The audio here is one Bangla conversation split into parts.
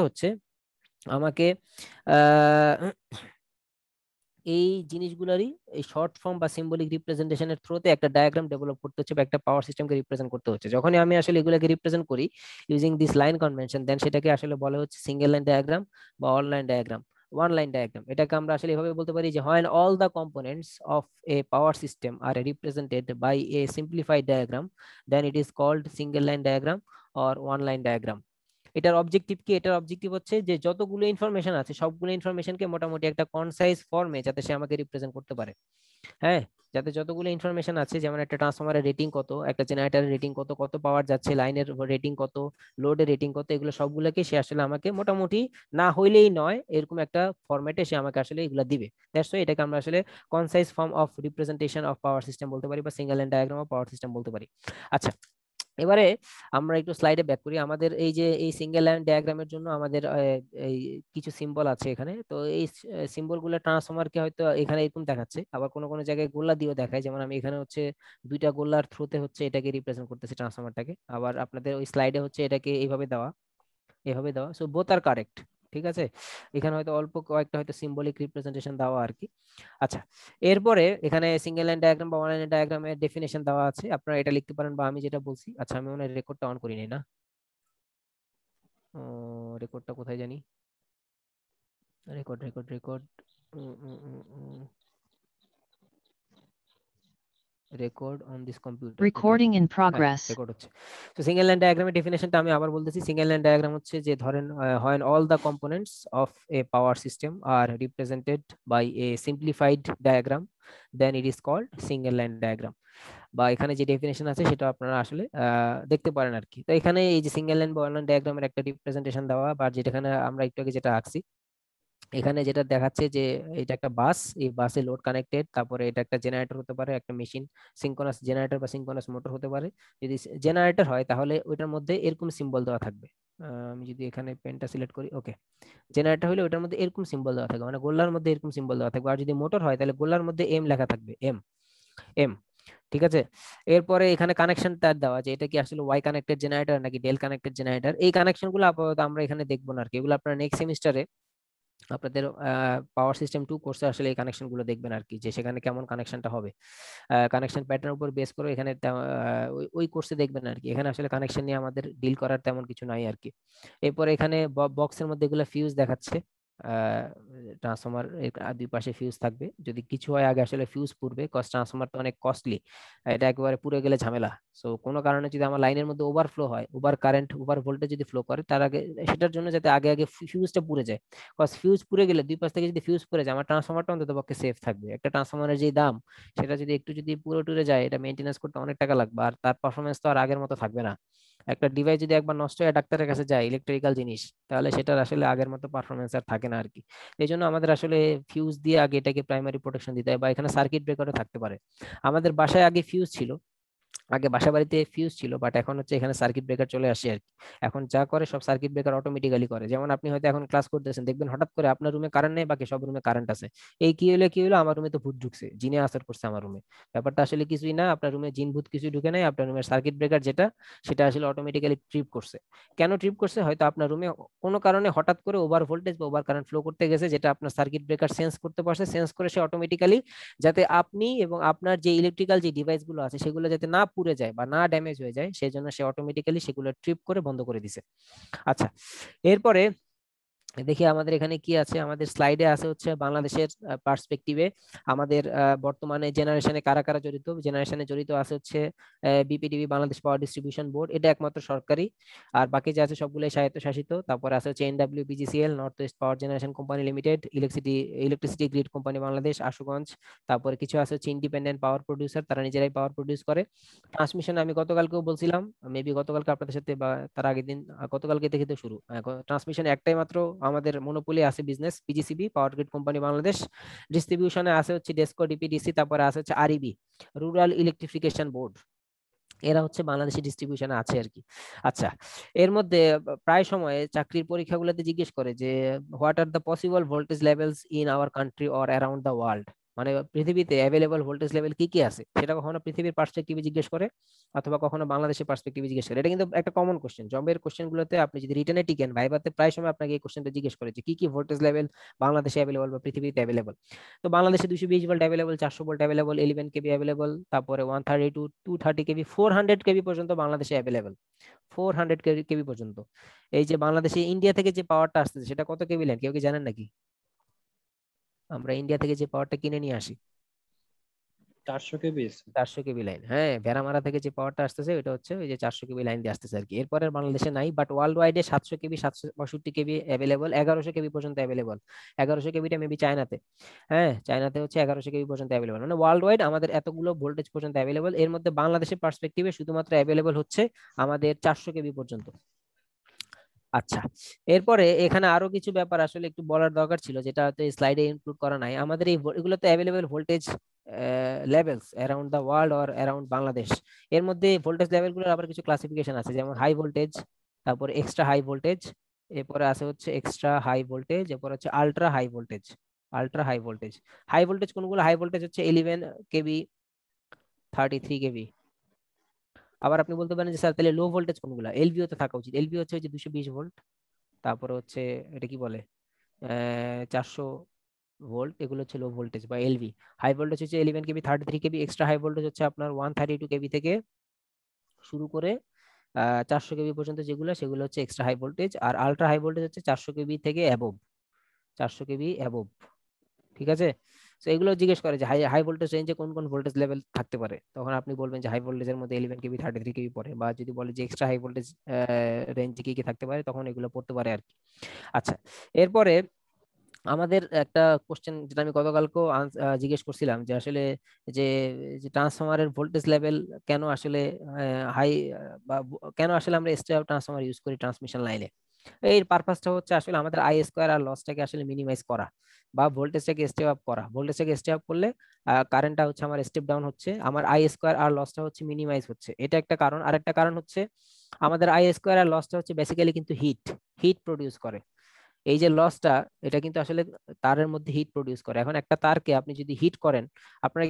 হচ্ছে আমাকে এই জিনিসগুলোরই এই শর্ট ফর্ম বা সিম্বলিক রিপ্রেজেন্টেশনের থ্রুতে একটা ডায়াগ্রাম ডেভেলপ করতে হচ্ছে বা একটা পাওয়ার সিস্টেমকে রিপ্রেজেন্ট করতে হচ্ছে। যখনই আমি আসলে এগুলোকে রিপ্রেজেন্ট করি ইউজিং দিস লাইন কনভেনশন, দেন সেটাকে আসলে বলা হচ্ছে সিঙ্গেল লাইন ডায়াগ্রাম বা all line diagram, one line diagram. এটাকে আমরা আসলে এভাবে বলতে পারি যে when all the components of a power system are represented by a simplified diagram, then it is called single line diagram or one line diagram. এটার অবজেক্টিভ কি? এটার অবজেক্টিভ হচ্ছে যে যতগুলো ইনফরমেশন আছে সবগুলো ইনফরমেশনকে মোটামুটি একটা কনসাইজ ফর্মে যাতে সে আমাকে রিপ্রেজেন্ট করতে পারে। হ্যাঁ, যাতে যতগুলো ইনফরমেশন আছে, যেমন একটা ট্রান্সফরমারের রেটিং কত, একটা জেনারেটরের রেটিং কত, কত পাওয়ার যাচ্ছে, লাইনের রেটিং কত, লোডের রেটিং কত, এগুলো সবগুলোকে সে আসলে আমাকে মোটামুটি না হইলেই নয় এরকম একটা ফরম্যাটে সে আমাকে আসলে এগুলো দিবে। দ্যাটস ওয়াই এটাকে আমরা আসলে concise form of representation of power system বলতে পারি বা single line diagram of power system বলতে পারি। আচ্ছা, এবারে আমরা একটু স্লাইডে ব্যাক করি। আমাদের এই যে এই সিঙ্গেল লাইন ডায়াগ্রামের জন্য আমাদের এই কিছু সিম্বল আছে এখানে। তো এই সিম্বল গুলো ট্রান্সফরমারকে হয়তো এখানে এরকম দেখাচ্ছে, আবার কোনো কোনো জায়গায় গোল্লা দিয়েও দেখায়। যেমন আমি এখানে হচ্ছে দুইটা গোল্লার থ্রুতে হচ্ছে এটাকে রিপ্রেজেন্ট করতেছি ট্রান্সফরমারটাকে, আবার আপনাদের ওই স্লাইডে হচ্ছে এটাকে এইভাবে দেওয়া, এভাবে দেওয়া। সো বোথ আর কারেক্ট, ঠিক আছে। এখানে হয়তো অল্প কয়েকটা হয়তো সিম্বলিক রিপ্রেজেন্টেশন দেওয়া আর কি। আচ্ছা, এরপরে এখানে সিঙ্গেল লাইন ডায়াগ্রাম বা ওয়ান লাইন ডায়াগ্রামের ডেফিনেশন দেওয়া আছে, আপনারা এটা লিখতে পারেন বা আমি যেটা বলছি। আচ্ছা, আমি মনে হয় রেকর্ডটা অন করিনি না, রেকর্ডটা কোথায় জানি, record record record, record on this computer. Okay, Recording in হ্যাঁ progress. রেকর্ড হচ্ছে। তো সিঙ্গেল লাইন ডায়াগ্রামের ডেফিনেশনটা আমি আবার বলতেছি। সিঙ্গেল লাইন ডায়াগ্রাম হচ্ছে যে ধরেন when all the components of a power system are represented by a simplified diagram, then it is called single line diagram। বা এখানে যে ডেফিনেশন আছে সেটা আপনারা আসলে দেখতে পারেন আর কি। তো এখানে এই যে সিঙ্গেল লাইন বা ওয়ান লাইন ডায়াগ্রামের একটা রিপ্রেজেন্টেশন দেওয়া, বা যেখানে আমরা একটু আগে যেটা আঁকছি এখানে যেটা দেখাচ্ছে যে এটা একটা বাস, এই বাসে লোড কানেক্টেড, তারপরে এটা একটা জেনারেটর হতে পারে, একটা মেশিন, সিঙ্ক্রোনাস জেনারেটর বা সিঙ্ক্রোনাস মোটর হতে পারে। যদি জেনারেটর হয় তাহলে ওইটার মধ্যে এরকম সিম্বল দেওয়া থাকবে। আমি যদি এখানে পেনটা সিলেক্ট করি, ওকে, জেনারেটর হলে ওইটার মধ্যে এরকম সিম্বল দেওয়া থাকবে, মানে গোল্লার মধ্যে এরকম সিম্বল দেওয়া থাকবে। আর যদি মোটর হয় তাহলে গোল্লার মধ্যে এম লেখা থাকবে, এম, এম, ঠিক আছে। এরপরে এখানে কানেকশন তার দেওয়া, যে এটা কি আসলে ওয়াই কানেক্টেড জেনারেটর নাকি ডেল কানেক্টেড জেনারেটর। এই কানেকশন গুলো আপাতত আমরা এখানে দেখবো না আর কি, এগুলো আপনারা নেক্সট সেমিস্টারে আপনাদের পাওয়ার সিস্টেম 2 কোর্সে আসলে এই কানেকশন গুলো দেখবেন আর কি, যে সেখানে কেমন কানেকশনটা হবে, কানেকশন প্যাটার্ন উপর বেস করে এখানে ওই কোর্সে দেখবেন আর কি। এখানে আসলে কানেকশন নিয়ে আমাদের ডিল করার তেমন কিছু নাই আর কি। এরপর এখানে বক্সের মধ্যে এগুলো ফিউজ দেখাচ্ছে, ট্রান্সফরমার দুই পাশে ফিউজ থাকবে, যদি কিছু হয় আগে আসলে ফিউজ পুড়বে, কস্ট ট্রান্সফরমার তো অনেক কস্টলি, এটা একেবারে পুড়ে গেলে ঝামেলা। সো কোনো কারণে যদি আমার লাইনের মধ্যে ওভারফ্লো হয়, ওভার কারেন্ট ওভার ভোল্টেজ যদি ফ্লো করে, তার আগে সেটার জন্য যাতে আগে আগে ফিউজটা পুড়ে যায়। কজ ফিউজ পুড়ে গেলে দুই পাশ থেকে যদি ফিউজ পুড়ে যায় আমার ট্রান্সফরমারটা অন্তত পক্ষে সেফ থাকবে। একটা ট্রান্সফরমারের যে দাম, সেটা যদি একটু যদি পুরো টুরে যায় এটা মেনটেন্যান্স করতে অনেক টাকা লাগবে, আর তার পারফরমেন্স তো আর আগের মতো থাকবে না। একটা ডিভাইস যদি একবার নষ্ট হয়ে ডাক্তারের কাছে যায়, ইলেকট্রিক্যাল জিনিস, তাহলে সেটার আসলে আগের মতো পারফরমেন্স আর থাকে না আর কি। এই জন্য আমাদের আসলে ফিউজ দিয়ে আগে এটাকে প্রাইমারি প্রোটেকশন দিতে হয়, বা এখানে সার্কিট ব্রেকারও থাকতে পারে। আমাদের বাসায় আগে ফিউজ ছিল, আগে বাসা বাড়িতে ফিউজ ছিল, বাট এখন হচ্ছে এখানে সার্কিট ব্রেকার চলে আসে আর কি। এখন যা করে সব সার্কিট ব্রেকার অটোমেটিক্যালি করে। যেমন আপনি হয়তো এখন ক্লাস করতেছেন, দেখবেন হঠাৎ করে আপনার রুমে কারেন্ট নেই, বাকি সব রুমে কারেন্ট আছে। এই কি হলো কি হলো, আমার রুমে তো ভূত ঢুকছে, জিনে আসর করছে আমার রুমে। ব্যাপারটা আসলে কিছুই না, আপনার রুমে জিন ভূত কিছু ঢুকে নাই, আপনার রুমের সার্কিট ব্রেকার যেটা, সেটা আসলে অটোমেটিক্যালি ট্রিপ করছে। কেন ট্রিপ করছে? হয়তো আপনার রুমে কোনো কারণে হঠাৎ করে ওভার ভোল্টেজ বা ওভার কারেন্ট ফ্লো করতে গেছে, যেটা আপনার সার্কিট ব্রেকার সেন্স করতে পারছে, সেন্স করে সে অটোমেটিক্যালি, যাতে আপনি এবং আপনার যে ইলেকট্রিক্যাল যে ডিভাইস গুলো আছে সেগুলো যাতে না পুড়ে যায় বা না ড্যামেজ হয়ে যায়, সেই জন্য সে অটোমেটিক্যালি সেগুলো ট্রিপ করে বন্ধ করে দিছে। আচ্ছা, এরপরে দেখি আমাদের এখানে কি আছে। আমাদের স্লাইডে আছে হচ্ছে বাংলাদেশের পার্সপেক্টিভে আমাদের বর্তমানে জেনারেশনে কারা কারা জড়িত। জেনারেশনে জড়িত আছে হচ্ছে BPDB, Bangladesh power distribution board, এটা একমাত্র সরকারি, আর বাকি যে আছে সবগুলোই স্বায়ত্তশাসিত। তারপরে আছে হচ্ছে এনডব্লিউপিজিসিএল, নর্থ ওয়েস্ট পাওয়ার generation company limited, electricity grid company Bangladesh, Ashuganj. তারপরে কিছু আছে হচ্ছে ইন্ডিপেন্ডেন্ট পাওয়ার প্রডিউসার, তারা নিজেরাই পাওয়ার প্রডিউস করে। ট্রান্সমিশন আমি গতকালকেও বলছিলাম, মেবি গতকালকে আপনাদের সাথে বা তার আগের দিন, গতকালকে থেকে তো শুরু। ট্রান্সমিশন একটাই মাত্র আমাদের মনোপলি আছে business, PGCB, power grid company Bangladesh. ডিস্ট্রিবিউশনে আছে হচ্ছে ডেসকো, ডিপিডিসি, তারপরে আছে হচ্ছে আরইবি, রুরাল ইলেকট্রিফিকেশন বোর্ড। এরা হচ্ছে বাংলাদেশি ডিস্ট্রিবিউশনে আছে আর কি। আচ্ছা, এর মধ্যে প্রায় সময়ে চাকরির পরীক্ষাগুলোতে জিজ্ঞেস করে যে what are the possible voltage levels in our country or around the world. মানে পৃথিবীতে অ্যাভেলেবল ভোল্টেজ লেভেল কি কি আছে, সেটা কখনো পৃথিবীর পার্সপেক্টিভে জিজ্ঞেস করে অথবা কখনো বাংলাদেশের পার্সপেক্টিভে জিজ্ঞেস করে। এটা কিন্তু একটা কমন কোশ্চেন, জবের কোশ্চেন গুলোতে আপনি যদি রিটেনে টিকেন, ভাইভাতে প্রায় সময় আপনাকে এই কোশ্চেনটা জিজ্ঞেস করে যে কি কি ভোল্টেজ লেভেল বাংলাদেশে অ্যাভেলেবল বা পৃথিবীতে অ্যাভেলেবল। তো বাংলাদেশে 220 ভোল্ট অ্যাভেলেবল, 400 ভোল্ট অ্যাভেলেবল, 11 কেবি অ্যাভেলেবল, তারপরে 132 230 কেবি, 400 কেবি পর্যন্ত বাংলাদেশে অ্যাভেলেবল, 400 কেবি পর্যন্ত। এই যে বাংলাদেশে ইন্ডিয়া থেকে যে পাওয়ারটা আসতেছে সেটা কত কেবি লাইন, কেউ কি জানেন নাকি? আমরা ইন্ডিয়া থেকে যে পাওয়ারটা কিনে নিয়ে আসি 400 কেবি। 400 কেবি লাইন, হ্যাঁ, ভেড়ামারা থেকে যে পাওয়ারটা আসতেছে ওটা হচ্ছে ওই যে 400 কেবি লাইন দিয়ে আসতেছে আর কি। এরপরে বাংলাদেশে নাই, বাট ওয়ার্ল্ড ওয়াইডে 700 কেবি, 762 কেবি অ্যাভেলেবল, 1100 কেবি পর্যন্ত অ্যাভেলেবল। 1100 কেবিটা মেবি চায়নাতে, হ্যাঁ চায়নাতে হচ্ছে 1100 কেবি পর্যন্ত অ্যাভেলেবল। মানে ওয়ার্ল্ড ওয়াইড আমাদের এতগুলো ভোল্টেজ পর্যন্ত অ্যাভেলেবল, এর মধ্যে বাংলাদেশের পার্সপেক্টিভে শুধুমাত্র অ্যাভেলেবল হচ্ছে আমাদের 400 কেবি পর্যন্ত। আচ্ছা, এরপরে এখানে আরো কিছু ব্যাপার আসলে একটু বলার দরকার ছিল, যেটা হয়তো স্লাইডে ইনক্লুড করা নাই। আমাদের এই এগুলো তো available voltage levels around the world or around Bangladesh. এর মধ্যে ভোল্টেজ লেভেলগুলোর আবার কিছু ক্লাসিফিকেশন আছে, যেমন হাই ভোল্টেজ, তারপর এক্সট্রা হাই ভোল্টেজ, এরপরে আছে হচ্ছে এক্সট্রা হাই ভোল্টেজ, এরপর হচ্ছে ultra high voltage. Ultra high voltage, high voltage কোনগুলো? হাই ভোল্টেজ হচ্ছে 11 কেবি, 33 কেবি। আবার আপনি বলতে পারেন যে স্যার তাহলে লো ভোল্টেজ কোনগুলো? এলভিও তো থাকা উচিত, এলভিও হচ্ছে ওই যে 220 ভোল্ট, তারপরে হচ্ছে এটা কি বলে 400 ভোল্ট, এগুলো হচ্ছে লো ভোল্টেজ বা এলভি। হাই ভোল্টেজ হচ্ছে 11 কেবি, 33 কেবি। এক্সট্রা হাই ভোল্টেজ হচ্ছে আপনার 132 কেবি থেকে শুরু করে 400 কেবি পর্যন্ত, যেগুলো সেগুলো হচ্ছে এক্সট্রা হাই ভোল্টেজ। আর আলট্রা হাই ভোল্টেজ হচ্ছে 400 কেবি থেকে অ্যাবোভ, 400 কেবি অ্যাবোভ। ঠিক আছে, তো এগুলো জিজ্ঞেস করে যে হাই হাই ভোল্টেজ রেঞ্জে কোন কোন ভোল্টেজ লেভেল থাকতে পারে, তখন আপনি বলবেন যে হাই ভোল্টেজের মধ্যে 11 কেবি, 33 কেবি পড়ে। বা যদি বলে যে এক্সট্রা হাই ভোল্টেজ রেঞ্জে কি কি থাকতে পারে, তখন এগুলো পড়তে পারে আর কি। আচ্ছা, এরপরে আমাদের একটা কোশ্চেন যেটা আমি গতকালকেও জিজ্ঞেস করছিলাম, যে আসলে যে যে ট্রান্সফরমারের ভোল্টেজ লেভেল কেন আসলে হাই, বা কেন আসলে আমরা স্টেপ ট্রান্সফরমার ইউজ করি ট্রান্সমিশন লাইনে। এর পারপাসটা হচ্ছে আসলে আমাদের আই স্কোয়ার আর লসটাকে আসলে মিনিমাইজ করা, বা ভোল্টেজটাকে স্টেপ আপ করা। ভোল্টেজটাকে স্টেপ আপ করলে কারেন্টটা হচ্ছে আমার স্টেপ ডাউন হচ্ছে, আমার আই স্কোয়ার আর লসটা হচ্ছে মিনিমাইজ হচ্ছে, এটা একটা কারণ। আর একটা কারণ হচ্ছে আমাদের আই স্কোয়ার আর লসটা হচ্ছে বেসিক্যালি কিন্তু হিট, হিট প্রডিউস করে। এই যে লসটা, এটা কিন্তু আসলে তারের মধ্যে হিট প্রডিউস করে। এখন একটা তারকে আপনি যদি হিট করেন, আপনার,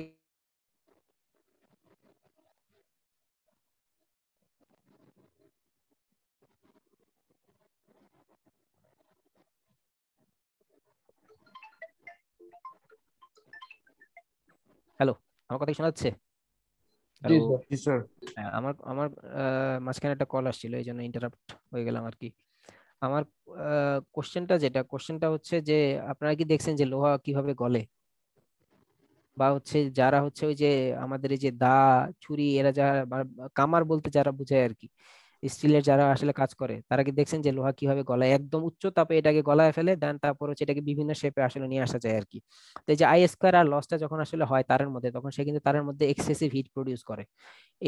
হ্যালো, আমার কথা কি শোনা যাচ্ছে? জি হ্যালো, স্যার। জি স্যার। হ্যাঁ, আমার আমার মাঝখানে একটা কল আসছিল, এই জন্য ইন্টারাপ্ট হয়ে গেলাম আর কি। আমার কোশ্চেনটা হচ্ছে যে আপনারা কি দেখছেন যে লোহা কিভাবে গলে? বা হচ্ছে যারা হচ্ছে ওই যে আমাদের এই যে দা, ছুরি, এরা যারা কামার বলতে যারা বুঝায় আর কি, স্টিলের যারা আসলে কাজ করে, তারা কি দেখছেন যে লোহা কিভাবে গলায়? একদম উচ্চ তাপে এটাকে গলায় ফেলে দেন, তারপর হচ্ছে এটাকে বিভিন্ন শেপে আসলে নিয়ে আসা যায় আর কি। তো এই যে আই স্কোয়ার আর লসটা যখন আসলে হয় তারের মধ্যে, তখন সে কিন্তু তারের মধ্যে এক্সেসিভ হিট প্রডিউস করে।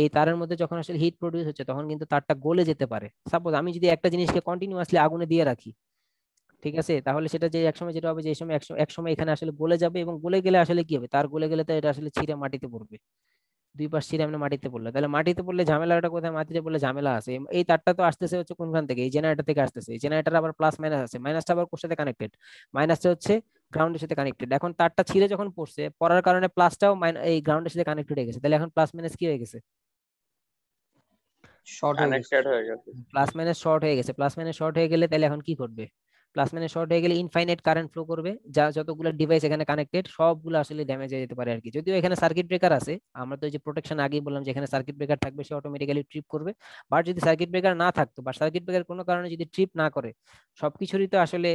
এই তারের মধ্যে যখন আসলে হিট প্রডিউস হচ্ছে, তখন কিন্তু তারটা গলে যেতে পারে। সাপোজ আমি যদি একটা জিনিসকে কন্টিনিউয়াসলি আগুনে দিয়ে রাখি, ঠিক আছে, তাহলে সেটা যে একসময় যেটা হবে, যে এই সময় এক সময় এখানে আসলে গলে যাবে, এবং গলে গেলে আসলে কি হবে, তার গলে গেলে তো এটা আসলে ছিঁড়ে মাটিতে পড়বে। দুই পাশ ছিঁড়ে আমরা মাটিতে পড়লো, তাহলে মাটিতে পড়লে ঝামেলাটা কোথায়? মাটিতে পড়লে ঝামেলা আছে। এই তারটা তো আসতেছে হচ্ছে কোনখান থেকে? এই জেনারেটর থেকে আসতেছে। এই জেনারেটর আবার প্লাস মাইনাস আছে, মাইনাসটা আবার কোর সাথে কানেক্টেড, মাইনাসটা হচ্ছে গ্রাউন্ডের সাথে কানেক্টেড। এখন তারটা ছিঁড়ে যখন পড়ছে, পড়ার কারণে প্লাসটাও এই গ্রাউন্ডের সাথে কানেক্টেড হয়ে গেছে, তাহলে এখন প্লাস মাইনাস কি হয়ে গেছে? শর্ট হয়ে গেছে। কানেক্টেড হয়ে গেছে। প্লাস মাইনাস শর্ট হয়ে গেছে। প্লাস মাইনাস শর্ট হয়ে গেলে তাহলে এখন কি করবে? প্লাস মাইনাস শর্ট হয়ে গেলে ইনফাইনাইট কারেন্ট ফ্লো করবে, যা যতগুলো ডিভাইস এখানে কানেক্টেড সবগুলো আসলে ড্যামেজ হয়ে যেতে পারে আর কি। যদিও এখানে সার্কিট ব্রেকার আছে, আমরা তো এই যে প্রোটেকশন আগেই বললাম যে এখানে সার্কিট ব্রেকার থাকবে, সে অটোমেটিক্যালি ট্রিপ করবে। বাট যদি সার্কিট ব্রেকার না থাকতো, বা সার্কিট ব্রেকার কোনো কারণে যদি ট্রিপ না করে, সবকিছুরই তো আসলে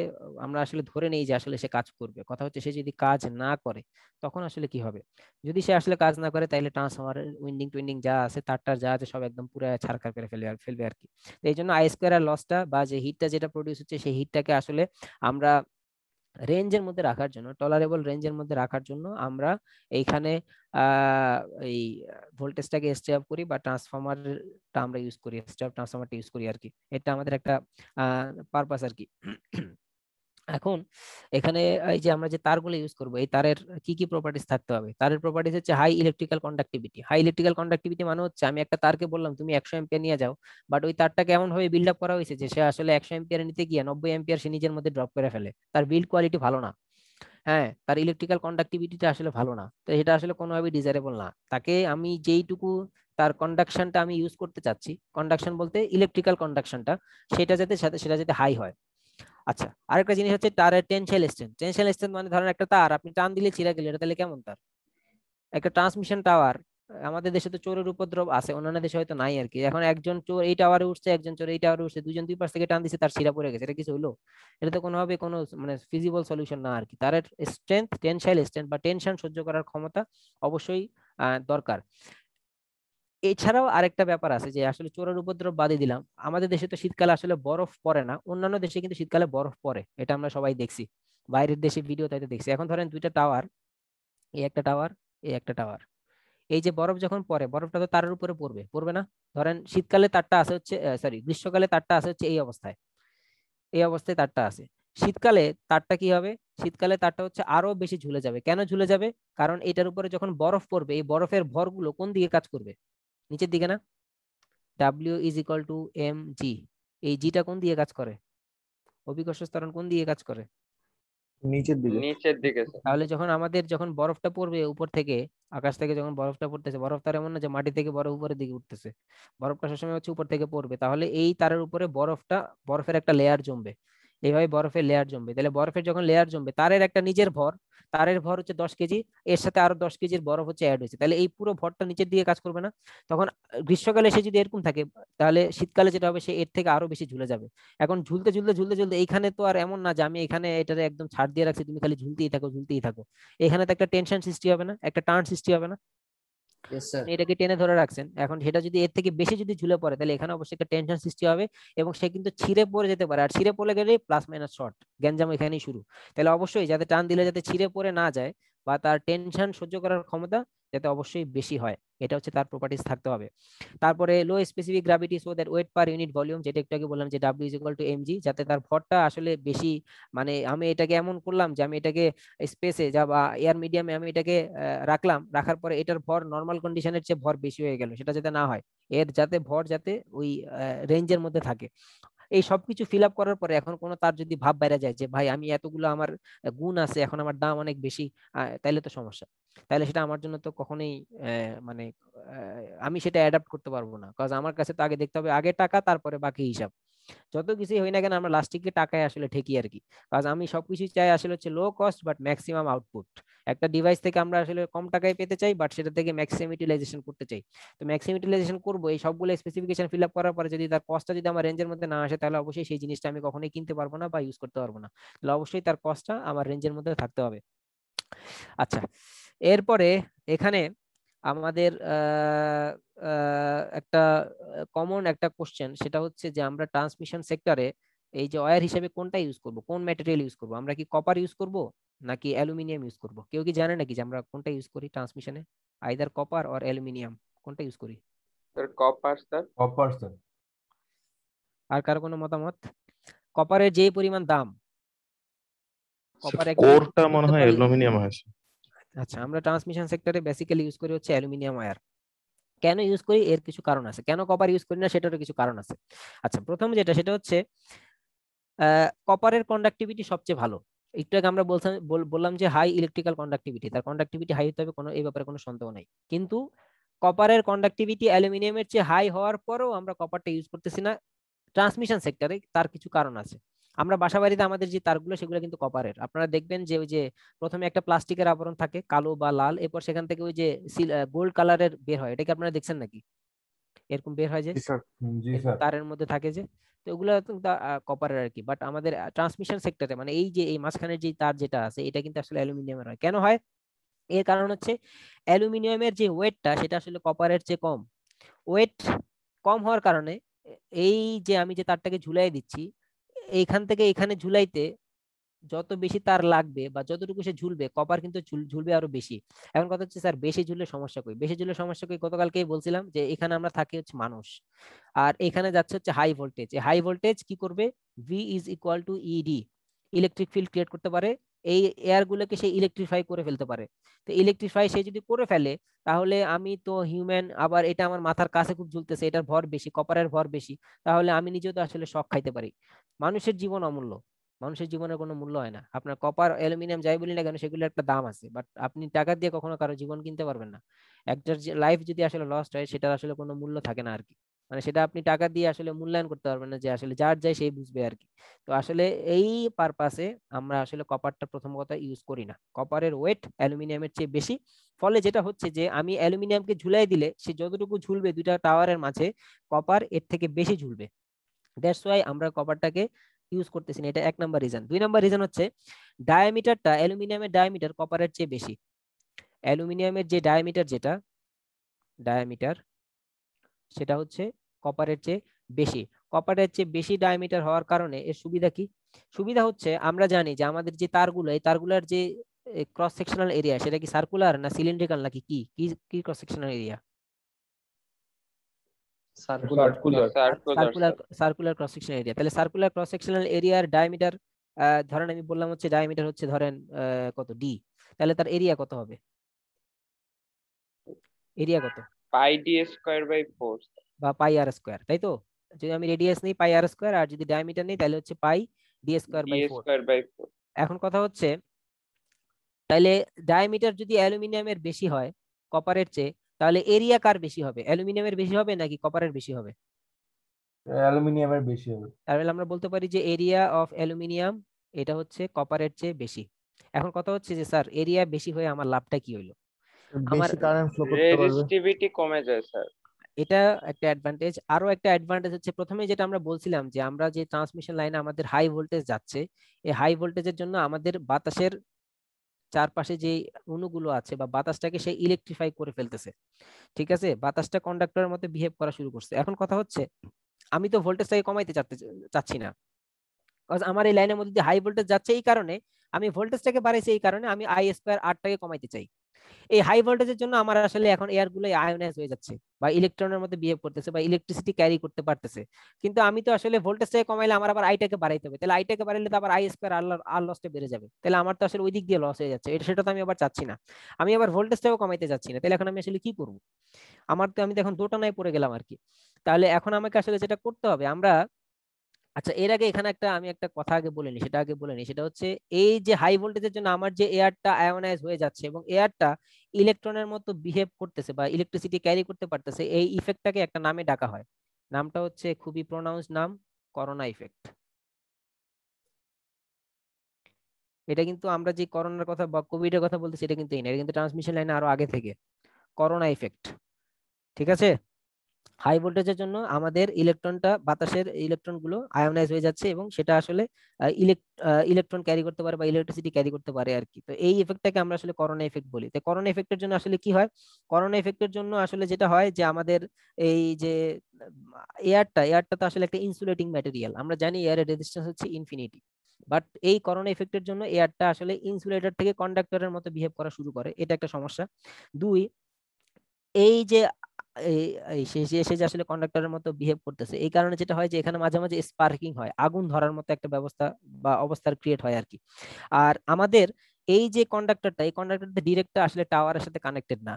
আমরা আসলে ধরে নেই যে আসলে সে কাজ করবে। কথা হচ্ছে সে যদি কাজ না করে, তখন আসলে কি হবে? যদি সে আসলে কাজ না করে, তাহলে ট্রান্সফরমার উইন্ডিং টুইন্ডিং যা আছে, তারটার যা আছে, সব একদম পুরো ছারখার করে ফেলবে আর কি। তো এই জন্য আই স্কোয়ার আর লসটা, বা যে হিটটা যেটা প্রডিউস হচ্ছে, সেই হিটটাকে আসলে আমরা রেঞ্জের মধ্যে রাখার জন্য, টলারেবল রেঞ্জের মধ্যে রাখার জন্য আমরা এইখানে আহ এই ভোল্টেজটাকে স্টে আপ করি, বা ট্রান্সফরমারটা আমরা ইউজ করি, স্টে আপ ট্রান্সফরমারটা ইউজ করি আর কি। এটা আমাদের একটা পারপাস আর কি। এখন এখানে এই যে আমরা যে তারগুলো ইউজ করব, এই তারের কি কি প্রপার্টিস থাকতে হবে? তারের প্রপার্টিস হচ্ছে high electrical conductivity. High electrical conductivity মানে হচ্ছে আমি একটা তারকে বললাম তুমি 100 এম্পিয়ার নিয়ে যাও, বাট ওই তারটা কেমন ভাবে বিল্ড আপ করা হয়েছে যে সে আসলে 100 এম্পিয়ার নিতে গিয়ে 90 এম্পিয়ার সে নিজের মধ্যে ড্রপ করে ফেলে, তার বিল্ড কোয়ালিটি ভালো না। হ্যাঁ, তার ইলেকট্রিক্যাল কন্ডাক্টিভিটিটা আসলে ভালো না, তো এটা আসলে কোনোভাবেই ডিজায়ারেবল না। তাকে আমি যেইটুকু তার কন্ডাকশনটা আমি ইউজ করতে চাচ্ছি, কন্ডাকশন বলতে ইলেকট্রিক্যাল কন্ডাকশনটা, সেটা যাতে হাই হয়। আচ্ছা, আরেকটা জিনিস হচ্ছে তারের টেনসাইল স্ট্রেংথ। টেনসাইল স্ট্রেংথ মানে ধরেন একটা তার আপনি টান দিলে ছিঁড়ে গেল, এটা তাহলে কেমন তার? একটা ট্রান্সমিশন টাওয়ার, আমাদের দেশে তো চোরের উপদ্রব আছে, অন্যান্য দেশে হয়তো নাই আর কি। এখন একজন চোর এই টাওয়ারে উঠছে, একজন চোর এই টাওয়ারে উঠছে, দুজন দুই পাশ থেকে টান দিছে, তার শিরা পড়ে গেছে, এটা কিছু হইলো? এটা তো কোনোভাবে কোনো মানে ফিজিবল সলিউশন না আর কি। তার স্ট্রেংথ, টেনসাইল স্ট্রেংথ বা টেনশন সহ্য করার ক্ষমতা অবশ্যই দরকার। এছাড়াও আরেকটা ব্যাপার আছে যে আসলে চোরের উপদ্রব বাদই দিলাম, আমাদের দেশে তো শীতকালে আসলে বরফ পড়ে না, অন্যান্য দেশে কিন্তু শীতকালে বরফ পড়ে, এটা আমরা সবাই দেখছি, বাইরের দেশে ভিডিও তাইতে দেখছি। এখন ধরেন দুইটা টাওয়ার, এই একটা টাওয়ার, এই একটা টাওয়ার, এই যে বরফ যখন পড়ে, বরফটা তো তারের উপরে পড়বে, পড়বে না? ধরেন শীতকালে তারটা আছে হচ্ছে, সরি, গ্রীষ্মকালে তারটা আছে হচ্ছে এই অবস্থায়, এই অবস্থায় তারটা আছে। শীতকালে তারটা কি হবে? শীতকালে তারটা হচ্ছে আরো বেশি ঝুলে যাবে। কেন ঝুলে যাবে? কারণ এটার উপরে যখন বরফ পড়বে, এই বরফের ভরগুলো কোন দিকে কাজ করবে? নিচের দিকে না? W = mg, এই জিটা কোন দিকে কাজ করে? অভিকর্ষ ত্বরণ কোন দিকে কাজ করে? নিচের দিকে। নিচের দিকে স্যার। তাহলে যখন বরফটা পড়বে উপর থেকে, আকাশ থেকে যখন বরফটা পড়তেছে, বরফ তার এমন না যে মাটি থেকে বরফ উপরের দিকে উঠতেছে, বরফটা সবসময় হচ্ছে উপর থেকে পড়বে, তাহলে এই তারের উপরে বরফের একটা লেয়ার জমবে, এইভাবে বরফের লেয়ার জমবে। তাহলে বরফের যখন লেয়ার জমবে, তারের একটা নিজের ভর, তারের ভর হচ্ছে 10 কেজি, এর সাথে আরো 10 কেজির বরফ হচ্ছে অ্যাড হয়েছে, তাহলে এই পুরো ভরটা নিচের দিকে কাজ করবে না? তখন গ্রীষ্মকালে সে যদি এরকম থাকে, তাহলে শীতকালে যেটা হবে, সে এর থেকে আরো বেশি ঝুলে যাবে। এখন ঝুলতে ঝুলতে ঝুলতে ঝুলতে এইখানে তো আর এমন না যে আমি এখানে এটারে একদম ছাড় দিয়ে রাখছি, তুমি খালি ঝুলতেই থাকো ঝুলতেই থাকো, এখানে তো একটা টেনশন সৃষ্টি হবে না, একটা টার্ন সৃষ্টি হবে না? Yes sir. আপনি এটাকে টেনে ধরে রাখছেন, এখন সেটা যদি এর থেকে বেশি যদি ঝুলে পড়ে, তাহলে এখানে অবশ্যই একটা টেনশন সৃষ্টি হবে, এবং সে কিন্তু ছিঁড়ে পড়ে যেতে পারে, আর ছিঁড়ে পড়ে গেলে প্লাস মাইনাস শর্ট, গ্যাঞ্জাম এখানেই শুরু। তাহলে অবশ্যই যাতে টান দিলে যাতে ছিঁড়ে পড়ে না যায়, বা তার টেনশন সহ্য করার ক্ষমতা যাতে অবশ্যই বেশি হয়, এটা হচ্ছে তার প্রপার্টিস থাকতে হবে। তারপরে low specific gravity so that weight per unit volume, যেটা একটু আগে বললাম যে W = mg, যাতে তার ভরটা আসলে বেশি, মানে আমি এটাকে এমন করলাম যে আমি এটাকে স্পেসে যা বা এয়ার মিডিয়ামে আমি এটাকে রাখলাম, রাখার পরে এটার ভর নর্মাল কন্ডিশনের চেয়ে ভর বেশি হয়ে গেল, সেটা যাতে না হয়, এর যাতে ভর যাতে ওই রেঞ্জের মধ্যে থাকে। এই সবকিছু ফিল আপ করার পরে এখন কোনো তার যদি ভাব বাইরে যায় যে ভাই আমি এতগুলো আমার গুণ আছে, এখন আমার দাম অনেক বেশি, তাইলে তো সমস্যা, তাইলে সেটা আমার জন্য তো কখনোই মানে আমি সেটা অ্যাডাপ্ট করতে পারবো না, কারণ আমার কাছে তো আগে দেখতে হবে আগে টাকা, তারপরে বাকি হিসাব। যত কিছুই হই না কেন আমরা লাস্টিকে টাকায় আসলে ঠেকি আর কি, কারণ আমি সবকিছু চাই আসলে হচ্ছে low cost but maximum output. একটা ডিভাইস থেকে আমরা আসলে কম টাকায় পেতে চাই, বাট সেটা থেকে ম্যাক্সিমাম ইউটিলাইজেশন করতে চাই। তো ম্যাক্সিমাম ইউটিলাইজেশন করবো, এই সবগুলো স্পেসিফিকেশন ফিল আপ করার পরে যদি তার কস্টটা যদি আমার রেঞ্জের মধ্যে না আসে, তাহলে অবশ্যই সেই জিনিসটা আমি কখনোই কিনতে পারবো না বা ইউজ করতে পারবো না, তাহলে অবশ্যই তার কস্টটা আমার রেঞ্জের মধ্যে থাকতে হবে। আচ্ছা, এরপরে এখানে আমাদের একটা কমন একটা কোশ্চেন, সেটা হচ্ছে যে আমরা ট্রান্সমিশন সেক্টরে এই যে ওয়্যার হিসেবে কোনটা ইউজ করব, কোন ম্যাটেরিয়াল ইউজ করব, আমরা কি কপার ইউজ করব নাকি অ্যালুমিনিয়াম ইউজ করব? কেউ কি জানে নাকি যে আমরা কোনটা ইউজ করি ট্রান্সমিশনে, আইদার কপার অর অ্যালুমিনিয়াম, কোনটা ইউজ করি? Sir copper sir. Copper sir. আর কারো কোনো মতামত? কপারের যে পরিমাণ দাম, কপার কোরটা মনে হয় অ্যালুমিনিয়াম আছে। আচ্ছা, আমরা ট্রান্সমিশন সেক্টরে বেসিক্যালি ইউজ করি হচ্ছে অ্যালুমিনিয়াম ওয়্যার। কেন ইউজ করি এর কিছু কারণ আছে, কেন কপার ইউজ করি না সেটারও কিছু কারণ আছে। আচ্ছা, প্রথম যেটা সেটা হচ্ছে কপারের কন্ডাক্টিভিটি সবচেয়ে ভালো। একটু আগে আমরা বললাম যে হাই ইলেকট্রিক্যাল কন্ডাক্টিভিটি, তার কন্ডাক্টিভিটি হাই হতে হবে, কোনো এই ব্যাপারে কোনো সন্দেহ নাই। কিন্তু কপারের কন্ডাক্টিভিটি অ্যালুমিনিয়ামের চেয়ে হাই হওয়ার পরেও আমরা কপারটা ইউজ করতেছি না ট্রান্সমিশন সেক্টরে, তার কিছু কারণ আছে। আমরা বাসা বাড়িতে আমাদের যে তারগুলো সেগুলো কিন্তু কপারের, আপনারা দেখবেন যে ওই যে প্রথমে একটা প্লাস্টিকের আবরণ থাকে কালো বা লাল, এরপর সেখান থেকে ওই যে গোল্ড কালারের বের হয়, এটাকে আপনারা দেখছেন নাকি? এরকম বের হয় যে জি স্যার। জি এরকম স্যার। তারের মধ্যে থাকে যে, তো ওগুলো কপারের আর কি। বাট আমাদের ট্রান্সমিশন সেক্টরে মানে এই যে এই মাঝখানের যে তার যেটা আছে, এটা কিন্তু আসলে অ্যালুমিনিয়ামের হয়। কেন হয়? এর কারণ হচ্ছে অ্যালুমিনিয়ামের যে ওয়েটটা সেটা আসলে কপারের চেয়ে কম। ওয়েট কম হওয়ার কারণে এই যে আমি যে তারটাকে ঝুলাই দিচ্ছি, এইখান থেকে এখানে ঝুলাইতে যত বেশি তার লাগবে বা যতটুকু সে ঝুলবে, কপার কিন্তু ঝুলবে আরো বেশি। এখন কথা হচ্ছে স্যার বেশি ঝুললে সমস্যা কই? বেশি ঝুললে সমস্যা কই গতকালকেই বলছিলাম যে এখানে আমরা থাকি হচ্ছে মানুষ, আর এখানে যাচ্ছে হচ্ছে হাই ভোল্টেজ। এই হাই ভোল্টেজ কি করবে? V = ED, electric field create করতে পারে, এই এয়ার গুলোকে সে ইলেকট্রিফাই করে ফেলতে পারে। তো ইলেকট্রিফাই সে যদি করে ফেলে, তাহলে আমি তো হিউম্যান, আবার এটা আমার মাথার কাছে খুব ঝুলতেছে, এটার ভর বেশি, কপারের ভর বেশি, তাহলে আমি নিজেও তো আসলে শক খাইতে পারি। মানুষের জীবন অমূল্য, মানুষের জীবনের কোনো মূল্য হয় না। আপনার কপার অ্যালুমিনিয়াম যাই বলি না কেন সেগুলোর একটা দাম আছে, বাট আপনি টাকা দিয়ে কখনো কারো জীবন কিনতে পারবেন না। একটার যে লাইফ যদি আসলে লস্ট হয় সেটার আসলে কোনো মূল্য থাকে না আর কি। মানে সেটা আপনি টাকা দিয়ে আসলে মূল্যায়ন করতে পারবেন না, যে আসলে যার যায় সেই বুঝবে আর কি। তো আসলে এই পারপাসে আমরা আসলে কপারটা প্রথম কথা ইউজ করি না। কপারের ওয়েট অ্যালুমিনিয়ামের চেয়ে বেশি, ফলে যেটা হচ্ছে যে আমি অ্যালুমিনিয়ামকে ঝুলাই দিলে সে যতটুকু ঝুলবে দুইটা টাওয়ারের মাঝে, কপার এর থেকে বেশি ঝুলবে। দ্যাটস ওয়াই আমরা কপারটাকে ইউজ করতেছি না। এটা এক নাম্বার রিজন। দুই নাম্বার রিজন হচ্ছে ডায়ামিটারটা, অ্যালুমিনিয়ামের ডায়ামিটার কপারের চেয়ে বেশি। অ্যালুমিনিয়ামের যে ডায়ামিটার, যেটা ডায়ামিটার সেটা হচ্ছে কপারের চেয়ে বেশি। কপারের চেয়ে বেশি ডায়ামিটার হওয়ার কারণে এর সুবিধা কি? সুবিধা হচ্ছে আমরা জানি যে আমাদের যে তারগুলো, এই তারগুলোর যে ক্রস সেকশনাল এরিয়া সেটা কি সার্কুলার না সিলিন্ড্রিক্যাল নাকি কি কি কি cross sectional area? Circular. Circular circular sir. Circular cross sectional area. তাহলে সার্কুলার ক্রস সেকশনাল এরিয়ার ডায়ামিটার, ধরেন আমি বললাম হচ্ছে ডায়ামিটার হচ্ছে ধরেন কত ডি, তাহলে তার এরিয়া কত হবে? এরিয়া কত? পাই ডি স্কোয়ার বাই 4। বা পাই আর স্কোয়ার, তাই তো? যদি আমি রেডিয়াস নিই পাই আর স্কোয়ার, আর যদি ডায়ামিটার নিই তাহলে হচ্ছে pi D square D by 4। Square by 4। এখন কথা হচ্ছে, তাহলে ডায়ামিটার যদি অ্যালুমিনিয়ামের বেশি হয় কপারের চেয়ে, তাহলে এরিয়া কার বেশি হবে? অ্যালুমিনিয়ামের বেশি হবে নাকি কপারের বেশি হবে? অ্যালুমিনিয়ামের বেশি হবে। তাহলে আমরা বলতে পারি যে এরিয়া অফ অ্যালুমিনিয়াম এটা হচ্ছে কপারের চেয়ে বেশি। এখন কথা হচ্ছে যে স্যার এরিয়া বেশি হয়ে আমার লাভটা কি হইলো? আমার বেশি কারেন্ট ফ্লো করতে পারবে। রেজিস্টিভিটি কমে যায় স্যার। এটা একটা অ্যাডভান্টেজ। আরো একটা অ্যাডভান্টেজ হচ্ছে, প্রথমে যেটা আমরা বলছিলাম যে আমরা যে ট্রান্সমিশন লাইনে আমাদের হাই ভোল্টেজ যাচ্ছে, এই হাই ভোল্টেজের জন্য আমাদের বাতাসের চারপাশে যে অণুগুলো আছে বা বাতাসটাকে সে ইলেকট্রিফাই করে ফেলতেছে। ঠিক আছে, বাতাসটা কন্ডাক্টরের মতো বিহেভ করা শুরু করছে। এখন কথা হচ্ছে আমি তো ভোল্টেজটাকে কমাইতে চাচ্ছি না, কারণ আমার এই লাইনের মধ্যে দিয়ে হাই ভোল্টেজ যাচ্ছে, এই কারণে আমি ভোল্টেজটাকে বাড়াইছি, এই কারণে আমি আই স্কোয়ার আরটাকে কমাইতে চাই। এই হাই ভোল্টেজের জন্য আমার আসলে এখন এয়ার গুলো আয়োনাইজ হয়ে যাচ্ছে বা ইলেকট্রনের মধ্যে বিহেভ করতেছে বা ইলেকট্রিসিটি ক্যারি করতে পারতেছে। কিন্তু আমি তো আসলে ভোল্টেজটাকে কমাইলে আমার আবার আইটাকে বাড়াইতে হবে, তাহলে আইটাকে বাড়াইলে তো আবার আই স্কোয়ার আর লসটা বেড়ে যাবে, তাহলে আমার তো আসলে ওই দিক দিয়ে লস হয়ে যাচ্ছে। এটা সেটা তো আমি আবার চাচ্ছি না। আমি আবার ভোল্টেজটাও কমাইতে যাচ্ছি না, তাহলে এখন আমি আসলে কি করব? আমি তো এখন দোটানায় পড়ে গেলাম আর কি। তাহলে এখন আমাকে আসলে যেটা করতে হবে, আমরা, আচ্ছা এর আগে এখানে আমি একটা কথা আগে বলিনি, সেটা আগে বলিনি, সেটা হচ্ছে এই যে হাই ভোল্টেজের জন্য আমার যে এয়ারটা আয়োনাইজ হয়ে যাচ্ছে এবং এয়ারটা ইলেকট্রনের মতো বিহেভ করতেছে বা ইলেকট্রিসিটি ক্যারি করতে পারতেছে, এই ইফেক্টটাকে একটা নামে ডাকা হয়। নামটা হচ্ছে খুবই প্রোনাউন্স নাম, করোনা ইফেক্ট। এটা কিন্তু আমরা যে করোনার কথা বা কোভিড এর কথা বলতেছি এটা কিন্তু এই না, এটা কিন্তু ট্রান্সমিশন লাইনে আরো আগে থেকে করোনা ইফেক্ট। ঠিক আছে, হাই ভোল্টেজের জন্য আমাদের বাতাসের ইলেকট্রন গুলো আয়োনাইজ হয়ে যাচ্ছে এবং সেটা আসলে ইলেকট্রন ক্যারি করতে পারে বা ইলেকট্রিসিটি ক্যারি করতে পারে আর কি। তো এই ইফেক্টটাকে আমরা আসলে করোনা ইফেক্ট বলি। তো করোনা ইফেক্টের জন্য আসলে কি হয়? করোনা ইফেক্টের জন্য আসলে যেটা হয় যে আমাদের এই যে এয়ারটা তো আসলে একটা ইনসুলেটিং ম্যাটেরিয়াল, আমরা জানি এয়ারের রেজিস্ট্যান্স হচ্ছে ইনফিনিটি। বাট এই করোনা ইফেক্টের জন্য এয়ারটা আসলে ইনসুলেটর থেকে কন্ডাক্টরের মতো বিহেভ করা শুরু করে, এটা একটা সমস্যা। দুই, এই যে সে যে আসলে কন্ডাক্টরের মতো বিহেভ করতেছে, এই কারণে যেটা হয় যে এখানে মাঝে মাঝে স্পার্কিং হয়, আগুন ধরার মতো একটা ব্যবস্থা বা অবস্থার ক্রিয়েট হয় আর কি। আর আমাদের এই যে কন্ডাক্টরটা, এই কন্ডাক্টরটা ডিরেক্ট আসলে টাওয়ারের সাথে কানেক্টেড না।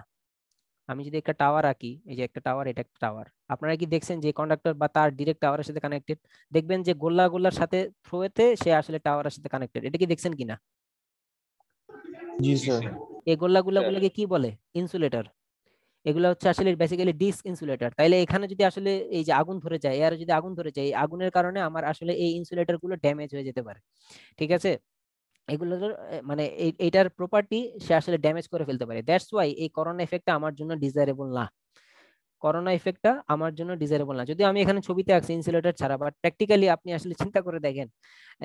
আমি যদি একটা টাওয়ার আঁকি, এই যে একটা টাওয়ার, এটা একটা টাওয়ার, আপনারা কি দেখছেন যে কন্ডাক্টর বা তার ডিরেক্ট টাওয়ারের সাথে কানেক্টেড? দেখবেন যে গোল্লার সাথে থ্রোতে সে আসলে টাওয়ারের সাথে কানেক্টেড, এটা কি দেখছেন কিনা? জি স্যার। এই গুলোকে কি বলে? ইনসুলেটর। এগুলো হচ্ছে আসলে বেসিক্যালি ডিস ইনসুলেটর। তাইলে এখানে যদি আসলে এই যে আগুন ধরে যায়, এয়ারে যদি আগুন ধরে যায়, এই আগুনের কারণে আমার আসলে এই ইনসুলেটর গুলো ড্যামেজ হয়ে যেতে পারে। ঠিক আছে, এগুলো মানে এইটার প্রপার্টি সে আসলে ড্যামেজ করে ফেলতে পারে। দ্যাটস ওয়াই এই করোনা এফেক্টটা আমার জন্য ডিজায়ারেবল না। করোনা এফেক্টটা আমার জন্য ডিজায়ারেবল না, যদি আমি এখানে ছবিতে আঁকছি ইনসুলেটর ছাড়া, বাট প্র্যাকটিক্যালি আপনি আসলে চিন্তা করে দেখেন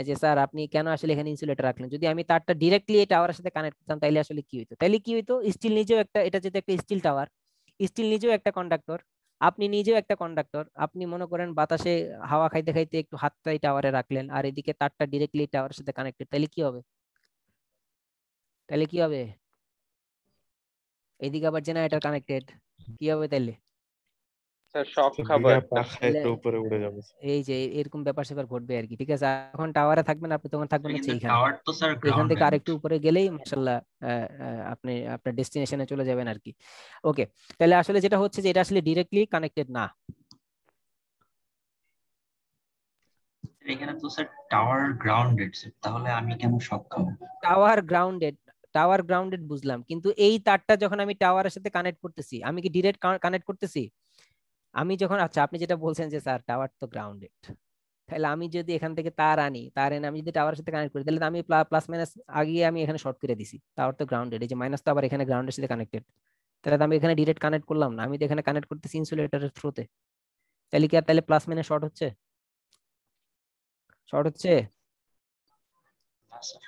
যে স্যার আপনি কেন আসলে এখানে ইনসুলেটর রাখলেন। যদি আমি তারটা ডিরেক্টলি এই টাওয়ারের সাথে কানেক্ট করতাম তাইলে আসলে কি হইতো? স্টিল নিজেও একটা, এটা যেহেতু একটা স্টিল টাওয়ার, স্টিল নিজেও একটা কন্ডাক্টর, আপনি নিজেও একটা কন্ডাক্টর। আপনি মনে করেন বাতাসে হাওয়া খাইতে খাইতে একটু হাতটাই টাওয়ারে রাখলেন, আর এদিকে তারটা ডিরেক্টলি টাওয়ারের সাথে কানেক্টেড, তাহলে কি হবে? তাহলে কি হবে? এদিকে আবার জেনারেটর কানেক্টেড, কি হবে তাহলে? স্যার শক তো খাবো বিনা একটা। পাখায় তাহলে একটা উপরে উড়ে যাবে। এই যে এরকম ব্যাপার স্যাপার ঘটবে আর কি। ঠিক আছে, এখন টাওয়ারে থাকবেন আপনি, তখন থাকবেন হচ্ছে কিন্তু এইখানে, টাওয়ার তো স্যার এখান থেকে গ্রাউন্ডেড। আরেকটু উপরে গেলেই মাশাল্লাহ আপনি আপনার ডেস্টিনেশনে চলে যাবেন আর কি। ওকে, তাহলে আসলে যেটা হচ্ছে যে এটা আসলে ডিরেক্টলি কানেক্টেড না। এখানে তো স্যার টাওয়ার গ্রাউন্ডেড, তাহলে আমি কেন শক খাবো? টাওয়ার গ্রাউন্ডেড বুঝলাম, কিন্তু এই তারটা যখন আমি টাওয়ারের সাথে কানেক্ট করতেছি, আমি কি ডিরেক্ট কানেক্ট করতেছি? আমি যখন, আচ্ছা আপনি যেটা বলছেন যে স্যার টাওয়ার তো গ্রাউন্ডেড, তাহলে আমি যদি এখান থেকে তার আনি, তার এনে আমি যদি টাওয়ারের সাথে কানেক্ট করি, তাহলে তো আমি প্লাস মাইনাস আগে আমি এখানে শর্ট করে দিছি, টাওয়ার তো গ্রাউন্ডেড, এই যে মাইনাস তো আবার এখানে গ্রাউন্ডের সাথে কানেক্টেড, তাহলে তো আমি এখানে ডিরেক্ট কানেক্ট করলাম না, আমি তো এখানে কানেক্ট করতেছি ইনসুলেটরের থ্রুতে, তাহলে কি আর তাহলে প্লাস মাইনাস শর্ট হচ্ছে? শর্ট হচ্ছে? না স্যার।